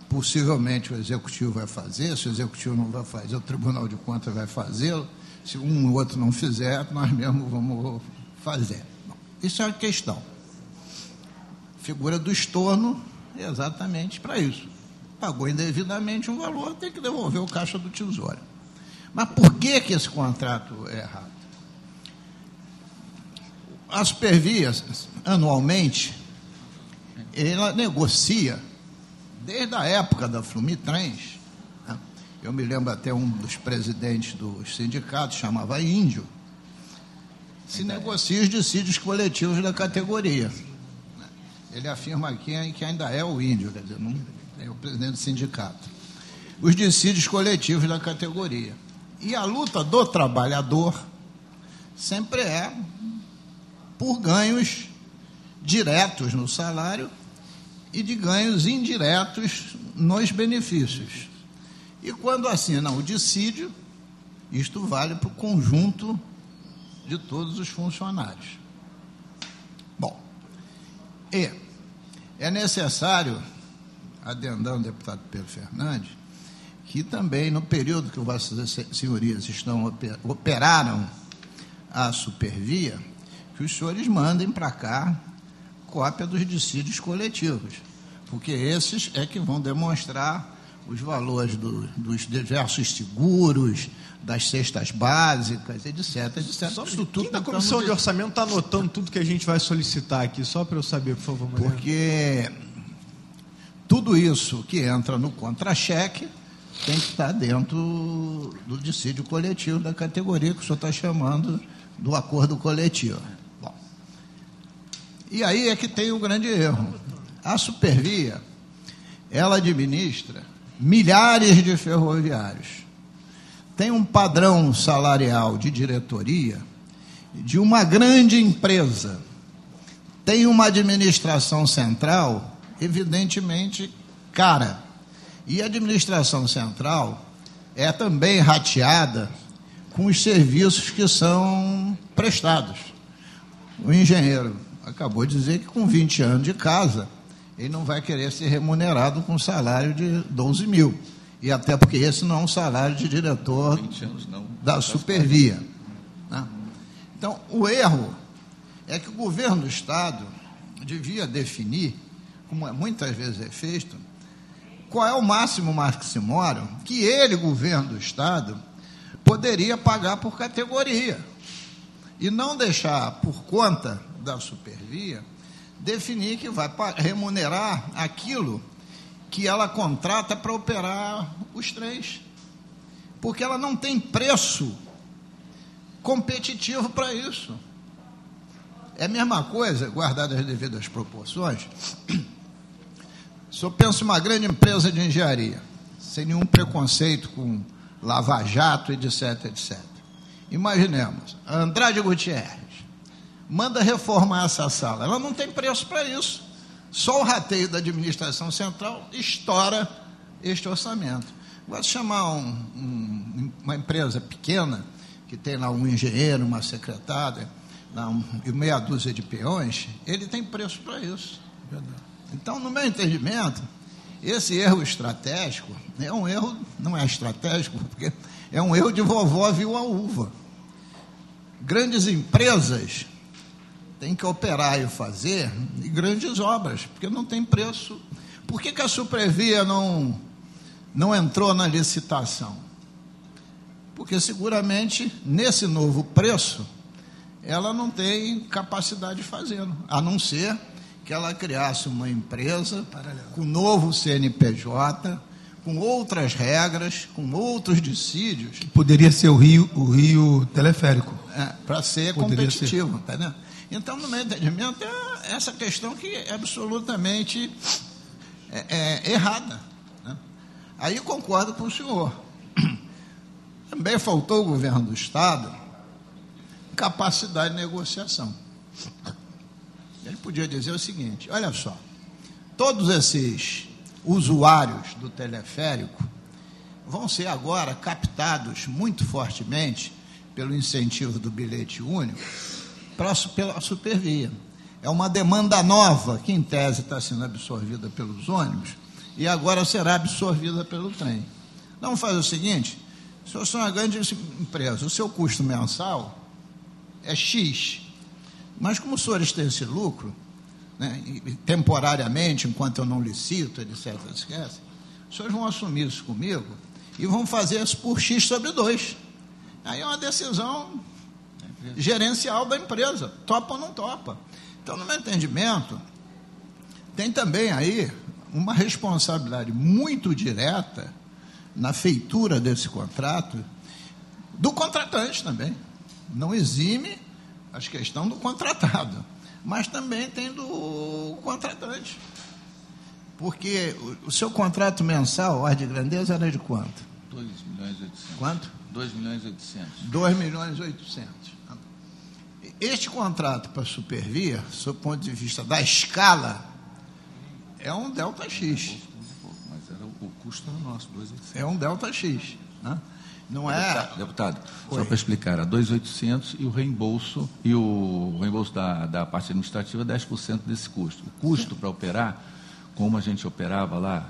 possivelmente o Executivo vai fazer, se o Executivo não vai fazer, o Tribunal de Contas vai fazê-lo, se um ou outro não fizer, nós mesmos vamos fazer. Isso é uma questão. Figura do estorno é exatamente para isso. Pagou indevidamente um valor, tem que devolver o caixa do Tesouro. Mas por que esse contrato é errado? A Supervia, anualmente, ela negocia, desde a época da Flumitrens, né? Eu me lembro até um dos presidentes dos sindicatos, chamava Índio, se negocia os dissídios coletivos da categoria. Ele afirma aqui que ainda é o Índio, quer dizer, não é o presidente do sindicato. Os dissídios coletivos da categoria. E a luta do trabalhador sempre é por ganhos diretos no salário e de ganhos indiretos nos benefícios. E quando assinam o dissídio, isto vale para o conjunto de todos os funcionários. Bom, e é necessário, adendando o deputado Pedro Fernandes, que também no período que vossas senhorias operaram a Supervia, que os senhores mandem para cá cópia dos dissídios coletivos, porque esses é que vão demonstrar os valores dos diversos seguros, das cestas básicas, etc, etc. Só isso tudo. A Comissão de Orçamento está anotando tudo que a gente vai solicitar aqui, só para eu saber, por favor, Mariana. Porque tudo isso que entra no contra-cheque tem que estar dentro do dissídio coletivo da categoria que o senhor está chamando do acordo coletivo. Bom, e aí é que tem o grande erro. A Supervia, ela administra milhares de ferroviários. Tem um padrão salarial de diretoria de uma grande empresa. Tem uma administração central, evidentemente, cara. E a administração central é também rateada com os serviços que são prestados. O engenheiro acabou de dizer que com 20 anos de casa, ele não vai querer ser remunerado com um salário de 12 mil. E até porque esse não é um salário de diretor da Supervia. Né? Então, o erro é que o governo do Estado devia definir, como muitas vezes é feito, qual é o máximo maximório que ele, governo do Estado, poderia pagar por categoria. E não deixar, por conta da Supervia, definir que vai remunerar aquilo que ela contrata para operar os trens. Porque ela não tem preço competitivo para isso. É a mesma coisa, guardadas as devidas proporções. Se eu penso em uma grande empresa de engenharia, sem nenhum preconceito com lava-jato, etc, etc. Imaginemos, a Andrade Gutierrez manda reformar essa sala. Ela não tem preço para isso. Só o rateio da administração central estoura este orçamento. Vai chamar uma empresa pequena, que tem lá um engenheiro, uma secretária, e meia dúzia de peões, ele tem preço para isso. Então, no meu entendimento, esse erro estratégico é um erro, não é estratégico, porque é um erro de vovó viu a uva. Grandes empresas têm que operar e fazer grandes obras, porque não tem preço. Por que a Supervia não entrou na licitação? Porque seguramente, nesse novo preço, ela não tem capacidade de fazer, a não ser que ela criasse uma empresa com novo CNPJ, com outras regras, com outros dissídios. Poderia ser o Rio Teleférico. Para ser competitivo, entendeu? Então, no meu entendimento, é essa questão que é absolutamente errada. Né? Aí concordo com o senhor. Também faltou ao governo do Estado capacidade de negociação. Ele podia dizer o seguinte: olha só, todos esses usuários do teleférico vão ser agora captados muito fortemente pelo incentivo do bilhete único pela Supervia. É uma demanda nova que, em tese, está sendo absorvida pelos ônibus e agora será absorvida pelo trem. Vamos fazer o seguinte: se você é uma grande empresa, o seu custo mensal é X. Mas como os senhores têm esse lucro, né, e temporariamente, enquanto eu não licito, etc., esquece, os senhores vão assumir isso comigo e vão fazer isso por X sobre 2. Aí é uma decisão gerencial da empresa, topa ou não topa. Então, no meu entendimento, tem também aí uma responsabilidade muito direta na feitura desse contrato do contratante também. Não exime a questão do contratado, mas também tem do contratante. Porque o seu contrato mensal, ordem de grandeza, era de quanto? 2.800.000. Quanto? 2.800.000. 2.800.000. Este contrato para a Supervia, do ponto de vista da escala, é um delta X. Mas o custo era nosso, 2.800. É um delta X. Né? Não é... Deputado, só para explicar, era 2.800 e o reembolso da parte administrativa, 10% desse custo. O custo para operar, como a gente operava lá,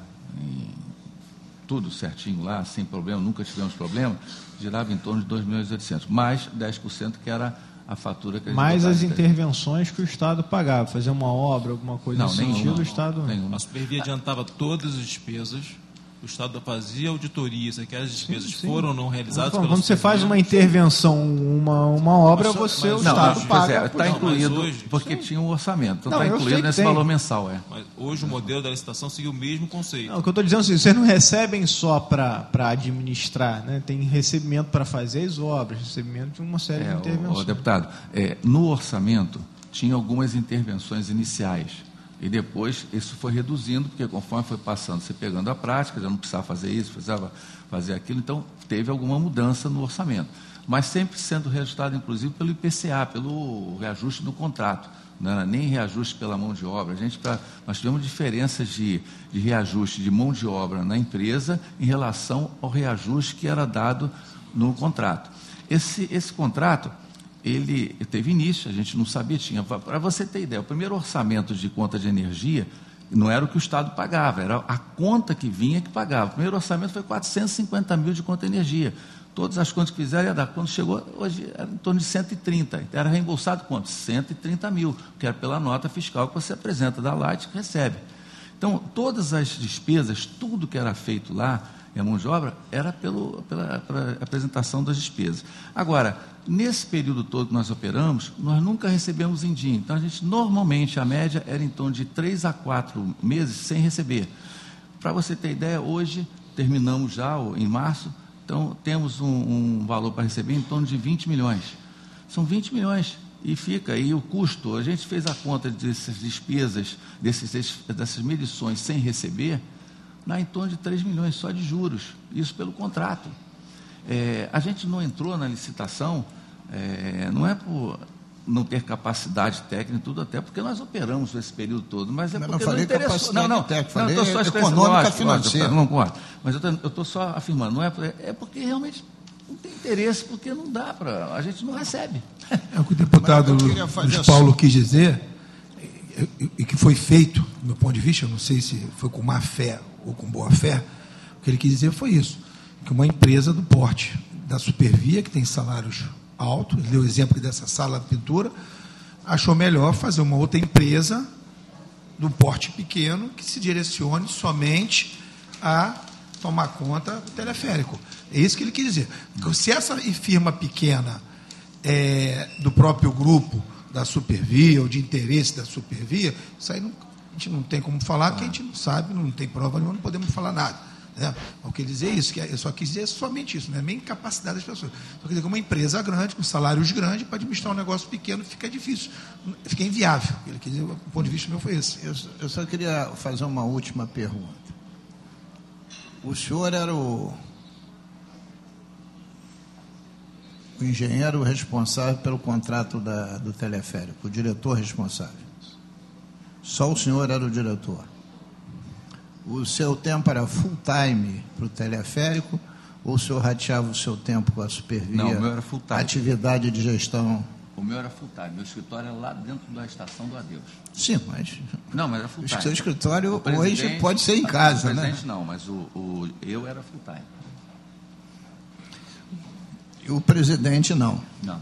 tudo certinho lá, sem problema, nunca tivemos problema, girava em torno de 2.800.000, mais 10% que era a fatura que a gente mais as intervenções que o Estado pagava, fazer uma obra, alguma coisa nesse sentido, o Estado... A Supervia adiantava todas as despesas, o Estado fazia auditoria, se aquelas despesas foram ou não realizadas. Quando você faz uma intervenção, uma obra, o Estado paga. Está incluído, hoje, porque tinha um orçamento, então está incluído nesse valor mensal. Mas hoje o modelo da licitação seguiu o mesmo conceito. Não, o que eu estou dizendo é assim, vocês não recebem só para administrar, né? Tem recebimento para fazer as obras, recebimento de uma série de intervenções. Deputado, no orçamento tinha algumas intervenções iniciais. E depois isso foi reduzindo, porque conforme foi passando, você pegando a prática, já não precisava fazer isso, precisava fazer aquilo, então teve alguma mudança no orçamento. Mas sempre sendo reajustado, inclusive, pelo IPCA, pelo reajuste do contrato, né? Nem reajuste pela mão de obra. Nós tivemos diferenças de reajuste de mão de obra na empresa em relação ao reajuste que era dado no contrato. Esse contrato... ele teve início, a gente não sabia, para você ter ideia, o primeiro orçamento de conta de energia não era o que o Estado pagava, era a conta que vinha que pagava. O primeiro orçamento foi 450 mil de conta de energia. Todas as contas que fizeram ia dar. Quando chegou, hoje era em torno de 130. Era reembolsado quanto? 130 mil, que era pela nota fiscal que você apresenta da Light que recebe. Então, todas as despesas, tudo que era feito lá, a mão de obra, era pela apresentação das despesas. Agora, nesse período todo que nós operamos, nós nunca recebemos em dia. Então, a gente, normalmente, a média era em torno de 3 a 4 meses sem receber. Para você ter ideia, hoje, terminamos já em março, então, temos um valor para receber em torno de 20 milhões. São 20 milhões. E fica aí o custo. A gente fez a conta dessas despesas, dessas medições sem receber, em torno de 3 milhões só de juros, isso pelo contrato. A gente não entrou na licitação, não é por não ter capacidade técnica e tudo, até porque nós operamos esse período todo, mas é porque não interessou. Não, falei estou só econômica financeira. Mas eu estou só afirmando, é porque realmente não tem interesse, porque não dá para, a gente não recebe. É o que o deputado Luiz Paulo quis dizer, e que foi feito, do meu ponto de vista, eu não sei se foi com má fé ou com boa fé, o que ele quis dizer foi isso, que uma empresa do porte da Supervia, que tem salários altos, ele deu o exemplo dessa sala de pintura, achou melhor fazer uma outra empresa do porte pequeno que se direcione somente a tomar conta do teleférico. É isso que ele quis dizer. Se essa firma pequena do próprio grupo da Supervia, ou de interesse da Supervia, isso aí a gente não tem como falar, porque a gente não sabe, não tem prova nenhuma, não podemos falar nada. Né? Eu quis dizer isso, eu só quis dizer somente isso, não é nem incapacidade das pessoas. Só quer dizer que uma empresa grande, com salários grandes, para administrar um negócio pequeno, fica difícil, fica inviável. Ele quis dizer, o ponto de vista meu foi esse. Eu só queria fazer uma última pergunta. O senhor era o engenheiro responsável pelo contrato do teleférico, o diretor responsável. Só o senhor era o diretor. O seu tempo era full time para o teleférico, ou o senhor rateava o seu tempo com a Supervia? Não, o meu era full time. Atividade de gestão? O meu era full time. Meu escritório era lá dentro da estação do Adeus. Sim, mas... Não, mas era full time. O seu escritório hoje pode ser em casa, né? Não, mas eu era full time. E o presidente não? Não.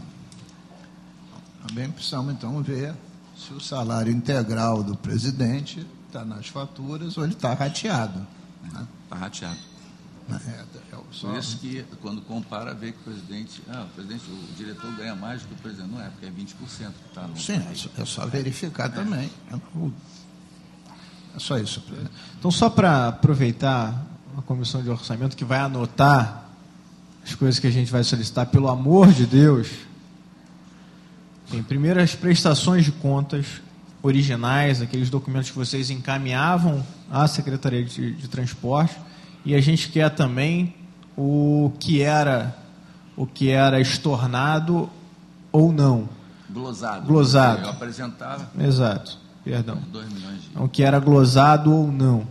Também precisamos, então, ver se o salário integral do presidente está nas faturas ou ele está rateado. Né? Está rateado. Por isso que, quando compara, vê que o presidente, o diretor ganha mais do que o presidente. Não é, porque é 20% que está no... Sim, é só verificar também. É só isso. Então, só para aproveitar a comissão de orçamento, que vai anotar as coisas que a gente vai solicitar, pelo amor de Deus. Tem primeiro as prestações de contas originais, aqueles documentos que vocês encaminhavam à Secretaria de Transporte, e a gente quer também o que era estornado ou não. Glosado. Eu apresentava. Exato, perdão. 2 milhões de... O que era glosado ou não.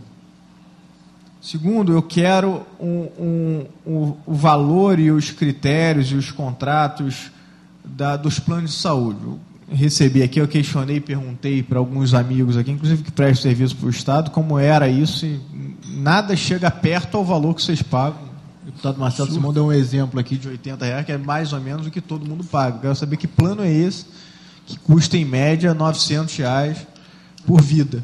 Segundo, eu quero o valor e os critérios e os contratos dos planos de saúde. Eu recebi aqui, eu questionei e perguntei para alguns amigos aqui, inclusive que prestam serviço para o Estado, como era isso, e nada chega perto ao valor que vocês pagam. O deputado Marcelo Simão deu um exemplo aqui de R$80, que é mais ou menos o que todo mundo paga. Eu quero saber que plano é esse, que custa em média R$900 por vida.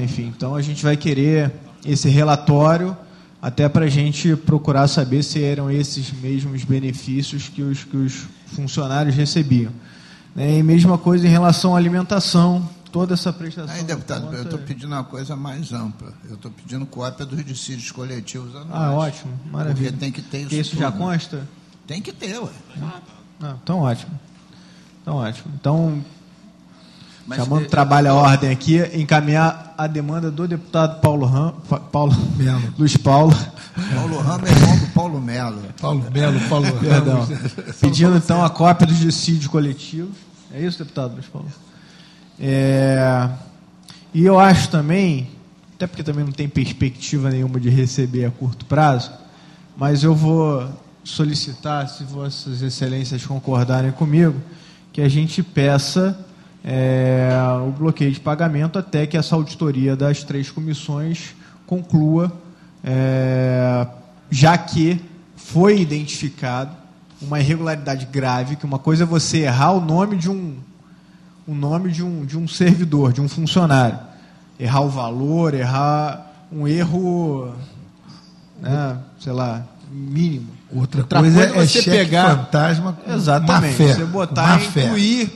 Enfim, então a gente vai querer esse relatório até para a gente procurar saber se eram esses mesmos benefícios que os funcionários recebiam. E mesma coisa em relação à alimentação, toda essa prestação. Aí, deputado, eu estou pedindo uma coisa mais ampla. Eu estou pedindo cópia dos dissídios coletivos anuais. Ótimo, maravilha. Porque tem que ter isso. Porque isso já consta? Tem que ter, ué. Então, ótimo. Então, chamando o trabalho à ordem aqui, encaminhar a demanda do deputado Melo. Luiz Paulo. Paulo Ramos é irmão do Paulo Melo. Perdão. Pedindo, então, a cópia dos dissídios coletivos. É isso, deputado Luiz Paulo? E eu acho também, até porque também não tem perspectiva nenhuma de receber a curto prazo, mas eu vou solicitar, se vossas excelências concordarem comigo, que a gente peça o bloqueio de pagamento até que essa auditoria das 3 comissões conclua, já que foi identificado uma irregularidade grave, que uma coisa é você errar o nome de um servidor, de um funcionário, errar o valor, errar um erro, mínimo. Outra coisa é você cheque pegar fantasma. Exatamente. Má fé. Você botar incluir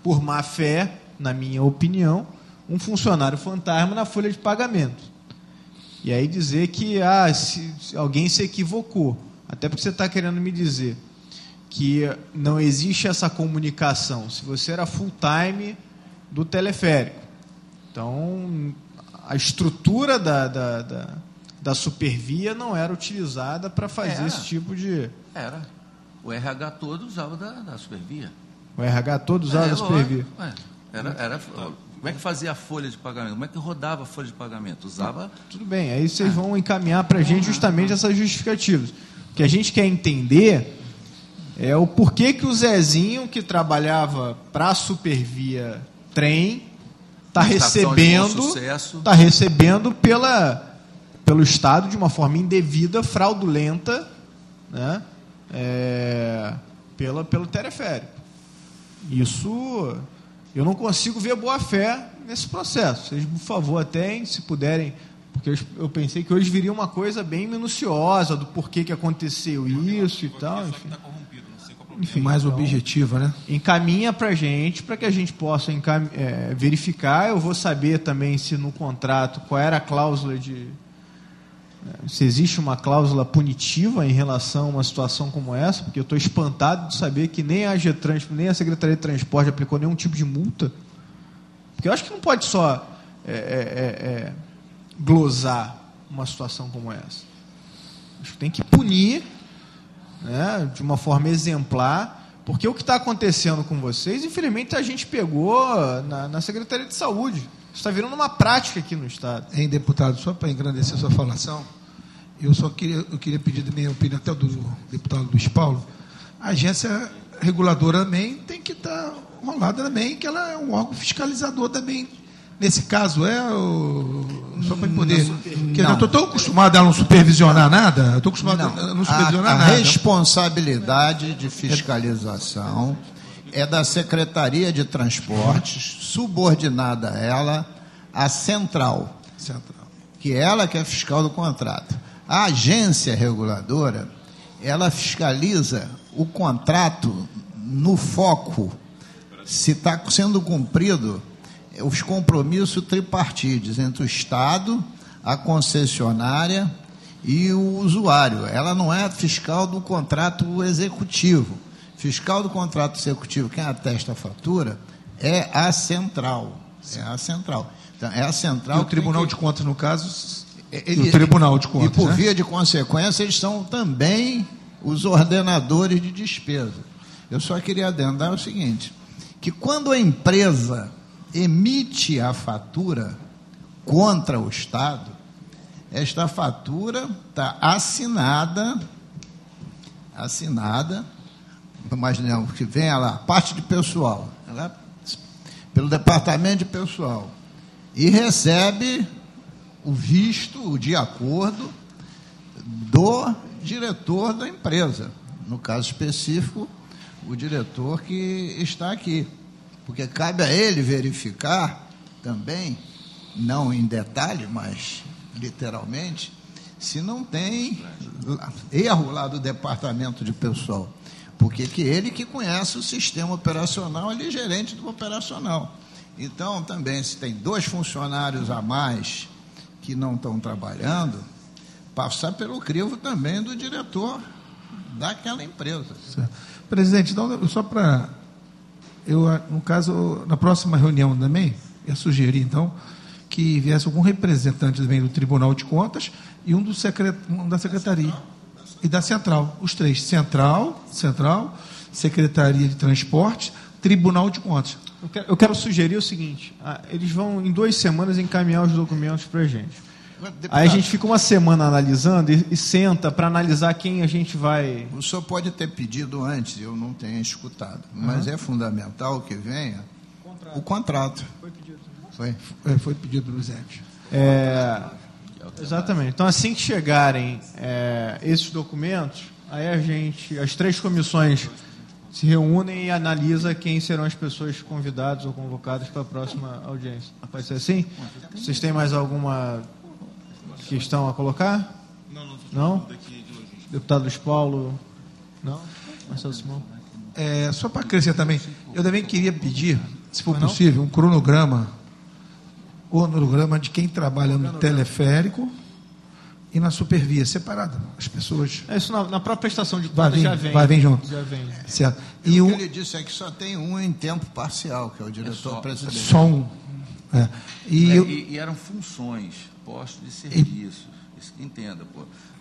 por má fé, na minha opinião, um funcionário fantasma na folha de pagamento. E aí dizer que se alguém se equivocou, até porque você está querendo me dizer que não existe essa comunicação. Se você era full-time do teleférico, então a estrutura da Supervia não era utilizada para fazer esse tipo de... Era. O RH todo usava da Supervia. O RH todo usava da Supervia. Como é que fazia a folha de pagamento? Como é que rodava a folha de pagamento? Usava... Tudo bem, aí vocês vão encaminhar para a gente justamente essas justificativas. O que a gente quer entender é o porquê que o Zezinho, que trabalhava para a Supervia Trem, está recebendo pelo Estado de uma forma indevida, fraudulenta, né? Pelo teleférico. Isso eu não consigo ver boa-fé nesse processo. Vocês, por favor, até se puderem, porque eu pensei que hoje viria uma coisa bem minuciosa do porquê que aconteceu isso e tal. Enfim, mais então, objetiva, né? Encaminha para a gente, para que a gente possa verificar. Eu vou saber também se no contrato, qual era a cláusula se existe uma cláusula punitiva em relação a uma situação como essa, porque eu estou espantado de saber que nem a Getrans, nem a Secretaria de Transporte aplicou nenhum tipo de multa. Porque eu acho que não pode só glosar uma situação como essa. Acho que tem que punir, né, de uma forma exemplar, porque o que está acontecendo com vocês, infelizmente, a gente pegou na Secretaria de Saúde. Isso está virando uma prática aqui no Estado. Hein, deputado, só para engrandecer a sua falação, eu queria pedir da minha opinião, até do deputado Luiz Paulo, a agência reguladora também tem que estar rolada também, que ela é um órgão fiscalizador também. Nesse caso, só para poder... Eu estou tão acostumado a não supervisionar nada, eu estou acostumado a não supervisionar nada. A responsabilidade de fiscalização é da Secretaria de Transportes, subordinada a ela, a Central, que é ela que é fiscal do contrato. A agência reguladora, ela fiscaliza o contrato no foco, se está sendo cumprido os compromissos tripartites entre o Estado, a concessionária e o usuário. Ela não é fiscal do contrato executivo. Fiscal do contrato executivo, quem atesta a fatura, é a Central. É a Central. Então, é a Central. E o Tribunal de Contas, no caso, o Tribunal de Contas. E por via de consequência, eles são também os ordenadores de despesa. Eu só queria adendar o seguinte, que quando a empresa emite a fatura contra o Estado, esta fatura está assinada, imaginemos que venha lá, parte de pessoal, pelo departamento de pessoal, e recebe o visto de acordo do diretor da empresa, no caso específico, o diretor que está aqui, porque cabe a ele verificar também, não em detalhe, mas literalmente, se não tem erro lá do departamento de pessoal, porque que ele que conhece o sistema operacional, ele é gerente do operacional. Então, também, se tem 2 funcionários a mais que não estão trabalhando, passar pelo crivo também do diretor daquela empresa. Certo. Presidente, então, só para... no caso, na próxima reunião também, eu sugeri, então, que viesse algum representante também do Tribunal de Contas e um da Secretaria e da Central. Os 3, Central, Secretaria de Transporte, Tribunal de Contas. Eu quero sugerir o seguinte, eles vão, em 2 semanas, encaminhar os documentos para a gente. Aí a gente fica uma semana analisando e senta para analisar quem a gente vai... O senhor pode ter pedido antes, eu não tenho escutado, mas é fundamental que venha o contrato. Foi pedido. Foi pedido pelo Zé. Exatamente. Então, assim que chegarem esses documentos, aí as 3 comissões se reúnem e analisam quem serão as pessoas convidadas ou convocadas para a próxima audiência. Pode ser assim? Vocês têm mais alguma questão a colocar? Não? Deputado Luiz Paulo? Não? Marcelo Simão? Só para acrescentar também, eu também queria pedir, se for possível, um cronograma de quem trabalha no teleférico e na supervia, separado. As pessoas... Isso na própria estação de contas já vem. Vai vir junto. Já vem. Certo. E o que ele disse é que só tem um em tempo parcial, que é o diretor-presidente. Só um. E eram funções, postos de serviço. Isso que entenda,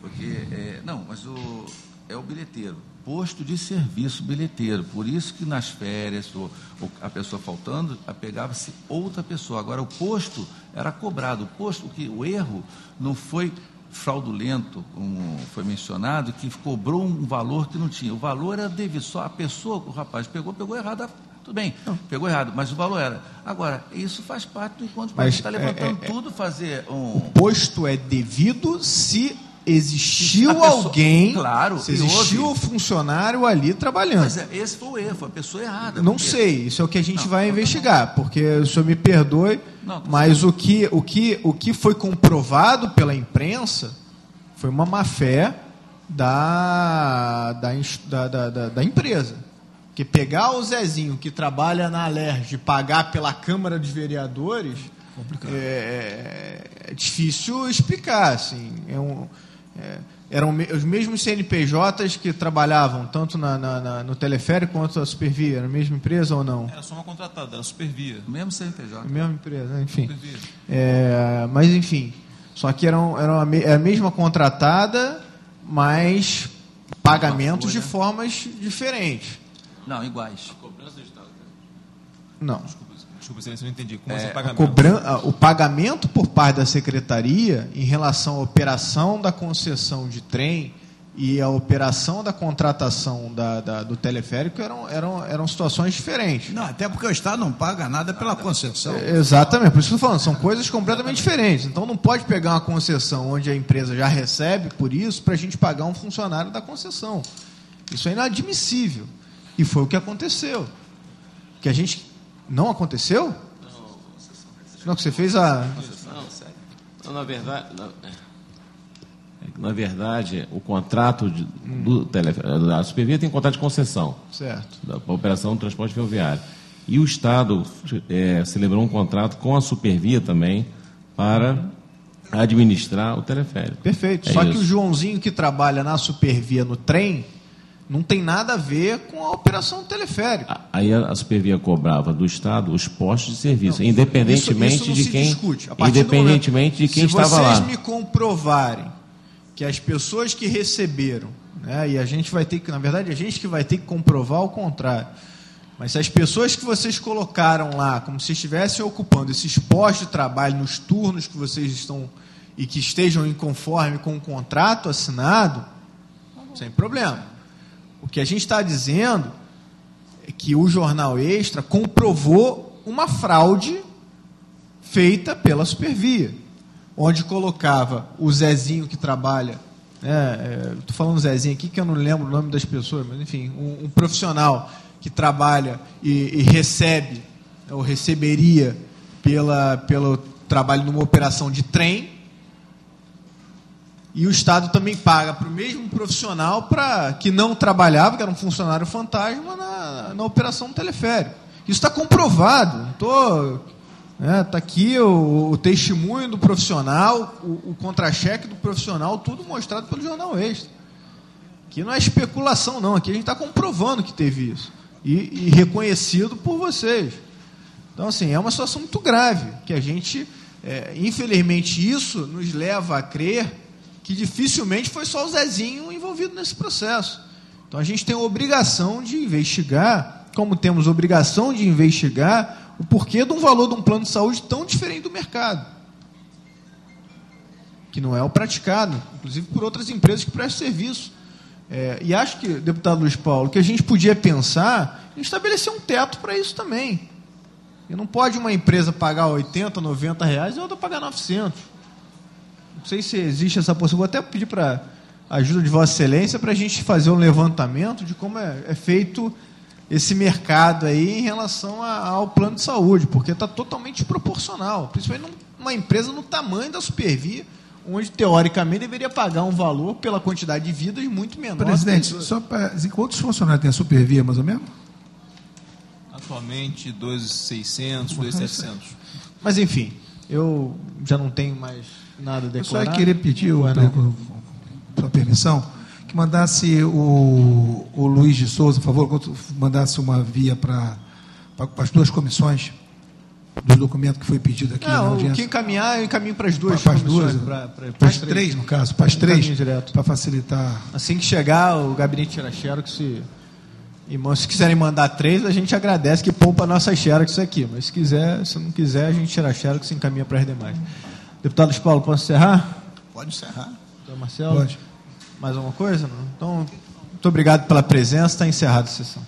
porque... mas é o bilheteiro. Posto de serviço bilheteiro. Por isso que nas férias, a pessoa faltando, pegava-se outra pessoa. Agora, o posto era cobrado. O erro não foi fraudulento, como foi mencionado, que cobrou um valor que não tinha. O valor era devido só a pessoa, o rapaz pegou errado. Tudo bem, pegou errado, mas o valor era. Agora, isso faz parte do encontro. Mas está levantando tudo, fazer um... O posto é devido se existiu alguém, claro, se existiu o funcionário ali trabalhando. Mas esse foi o erro, foi a pessoa errada. Não sei, isso é o que a gente vai investigar, porque o senhor me perdoe, mas o que foi comprovado pela imprensa foi uma má-fé da empresa. Que pegar o Zezinho, que trabalha na Alerj, e pagar pela Câmara dos Vereadores, é difícil explicar. Assim, eram os mesmos CNPJs que trabalhavam tanto no teleférico quanto na Supervia. Era a mesma empresa ou não? Era só uma contratada, era a Supervia. Mesmo CNPJ. A mesma empresa, enfim. Mas, enfim, só que era a mesma contratada, mas pagamentos de formas diferentes. Não, iguais. A cobrança do Estado. Não. Desculpa, excelência, eu não entendi. Como assim pagamento? O pagamento por parte da Secretaria em relação à operação da concessão de trem e a operação da contratação do teleférico eram situações diferentes. Não, até porque o Estado não paga nada pela concessão. Exatamente, por isso que eu estou falando, são coisas completamente diferentes. Então não pode pegar uma concessão onde a empresa já recebe por isso para a gente pagar um funcionário da concessão. Isso é inadmissível. E foi o que aconteceu. Que a gente... Não aconteceu? Não, que você fez a... Não, sério. Não, na verdade, o contrato da Supervia tem contrato de concessão. Certo. Da operação do transporte ferroviário. E o Estado celebrou um contrato com a Supervia também para administrar o teleférico. Perfeito. Só que o Joãozinho que trabalha na Supervia no trem não tem nada a ver com a operação do teleférico. Aí a Supervia cobrava do Estado os postos de serviço, independentemente de quem estava lá. Se vocês me comprovarem que as pessoas que receberam, né, e a gente vai ter que, na verdade, a gente que vai ter que comprovar o contrário, mas se as pessoas que vocês colocaram lá, como se estivessem ocupando esses postos de trabalho nos turnos que vocês estão e que estejam em conforme com o contrato assinado, sem problema. O que a gente está dizendo é que o Jornal Extra comprovou uma fraude feita pela Supervia, onde colocava o Zezinho que trabalha, estou falando Zezinho aqui que eu não lembro o nome das pessoas, mas enfim, um profissional que trabalha e recebe, ou receberia pelo trabalho numa operação de trem, e o Estado também paga para o mesmo profissional que não trabalhava, que era um funcionário fantasma, na operação do teleférico. Isso está comprovado. Está aqui o testemunho do profissional, o contra-cheque do profissional, tudo mostrado pelo Jornal Extra. Aqui não é especulação, não. Aqui a gente está comprovando que teve isso. E reconhecido por vocês. Então, assim, é uma situação muito grave, que a gente, infelizmente, isso nos leva a crer que dificilmente foi só o Zezinho envolvido nesse processo. Então, a gente tem a obrigação de investigar, como temos a obrigação de investigar o porquê de um valor de um plano de saúde tão diferente do mercado, que não é o praticado, inclusive por outras empresas que prestam serviço. E acho que, deputado Luiz Paulo, que a gente podia pensar em estabelecer um teto para isso também. E não pode uma empresa pagar R$80, R$90 e outra pagar 900. Não sei se existe essa possibilidade. Vou até pedir para a ajuda de Vossa Excelência para a gente fazer um levantamento de como é feito esse mercado aí em relação ao plano de saúde, porque está totalmente desproporcional, principalmente numa empresa no tamanho da Supervia, onde, teoricamente, deveria pagar um valor pela quantidade de vidas muito menor. Presidente, só para dizer, quantos funcionários tem a Supervia, mais ou menos? Atualmente, 2.600, 2.700. Mas, enfim, eu já não tenho mais nada a declarar. Eu só queria pedir, com sua permissão, que mandasse o Luiz de Souza, por favor, mandasse uma via para as duas comissões do documento que foi pedido aqui na audiência. O que encaminhar, eu encaminho para as duas. Para as duas, para as três, no caso, para as três, para facilitar. Assim que chegar, o gabinete tira xerox, se quiserem mandar 3, a gente agradece que poupa a nossa xerox aqui, mas se não quiser, a gente tira a xerox e encaminha para as demais. Deputado Luiz Paulo, posso encerrar? Pode encerrar. Então, Marcelo? Pode. Mais alguma coisa? Não? Então, muito obrigado pela presença, está encerrada a sessão.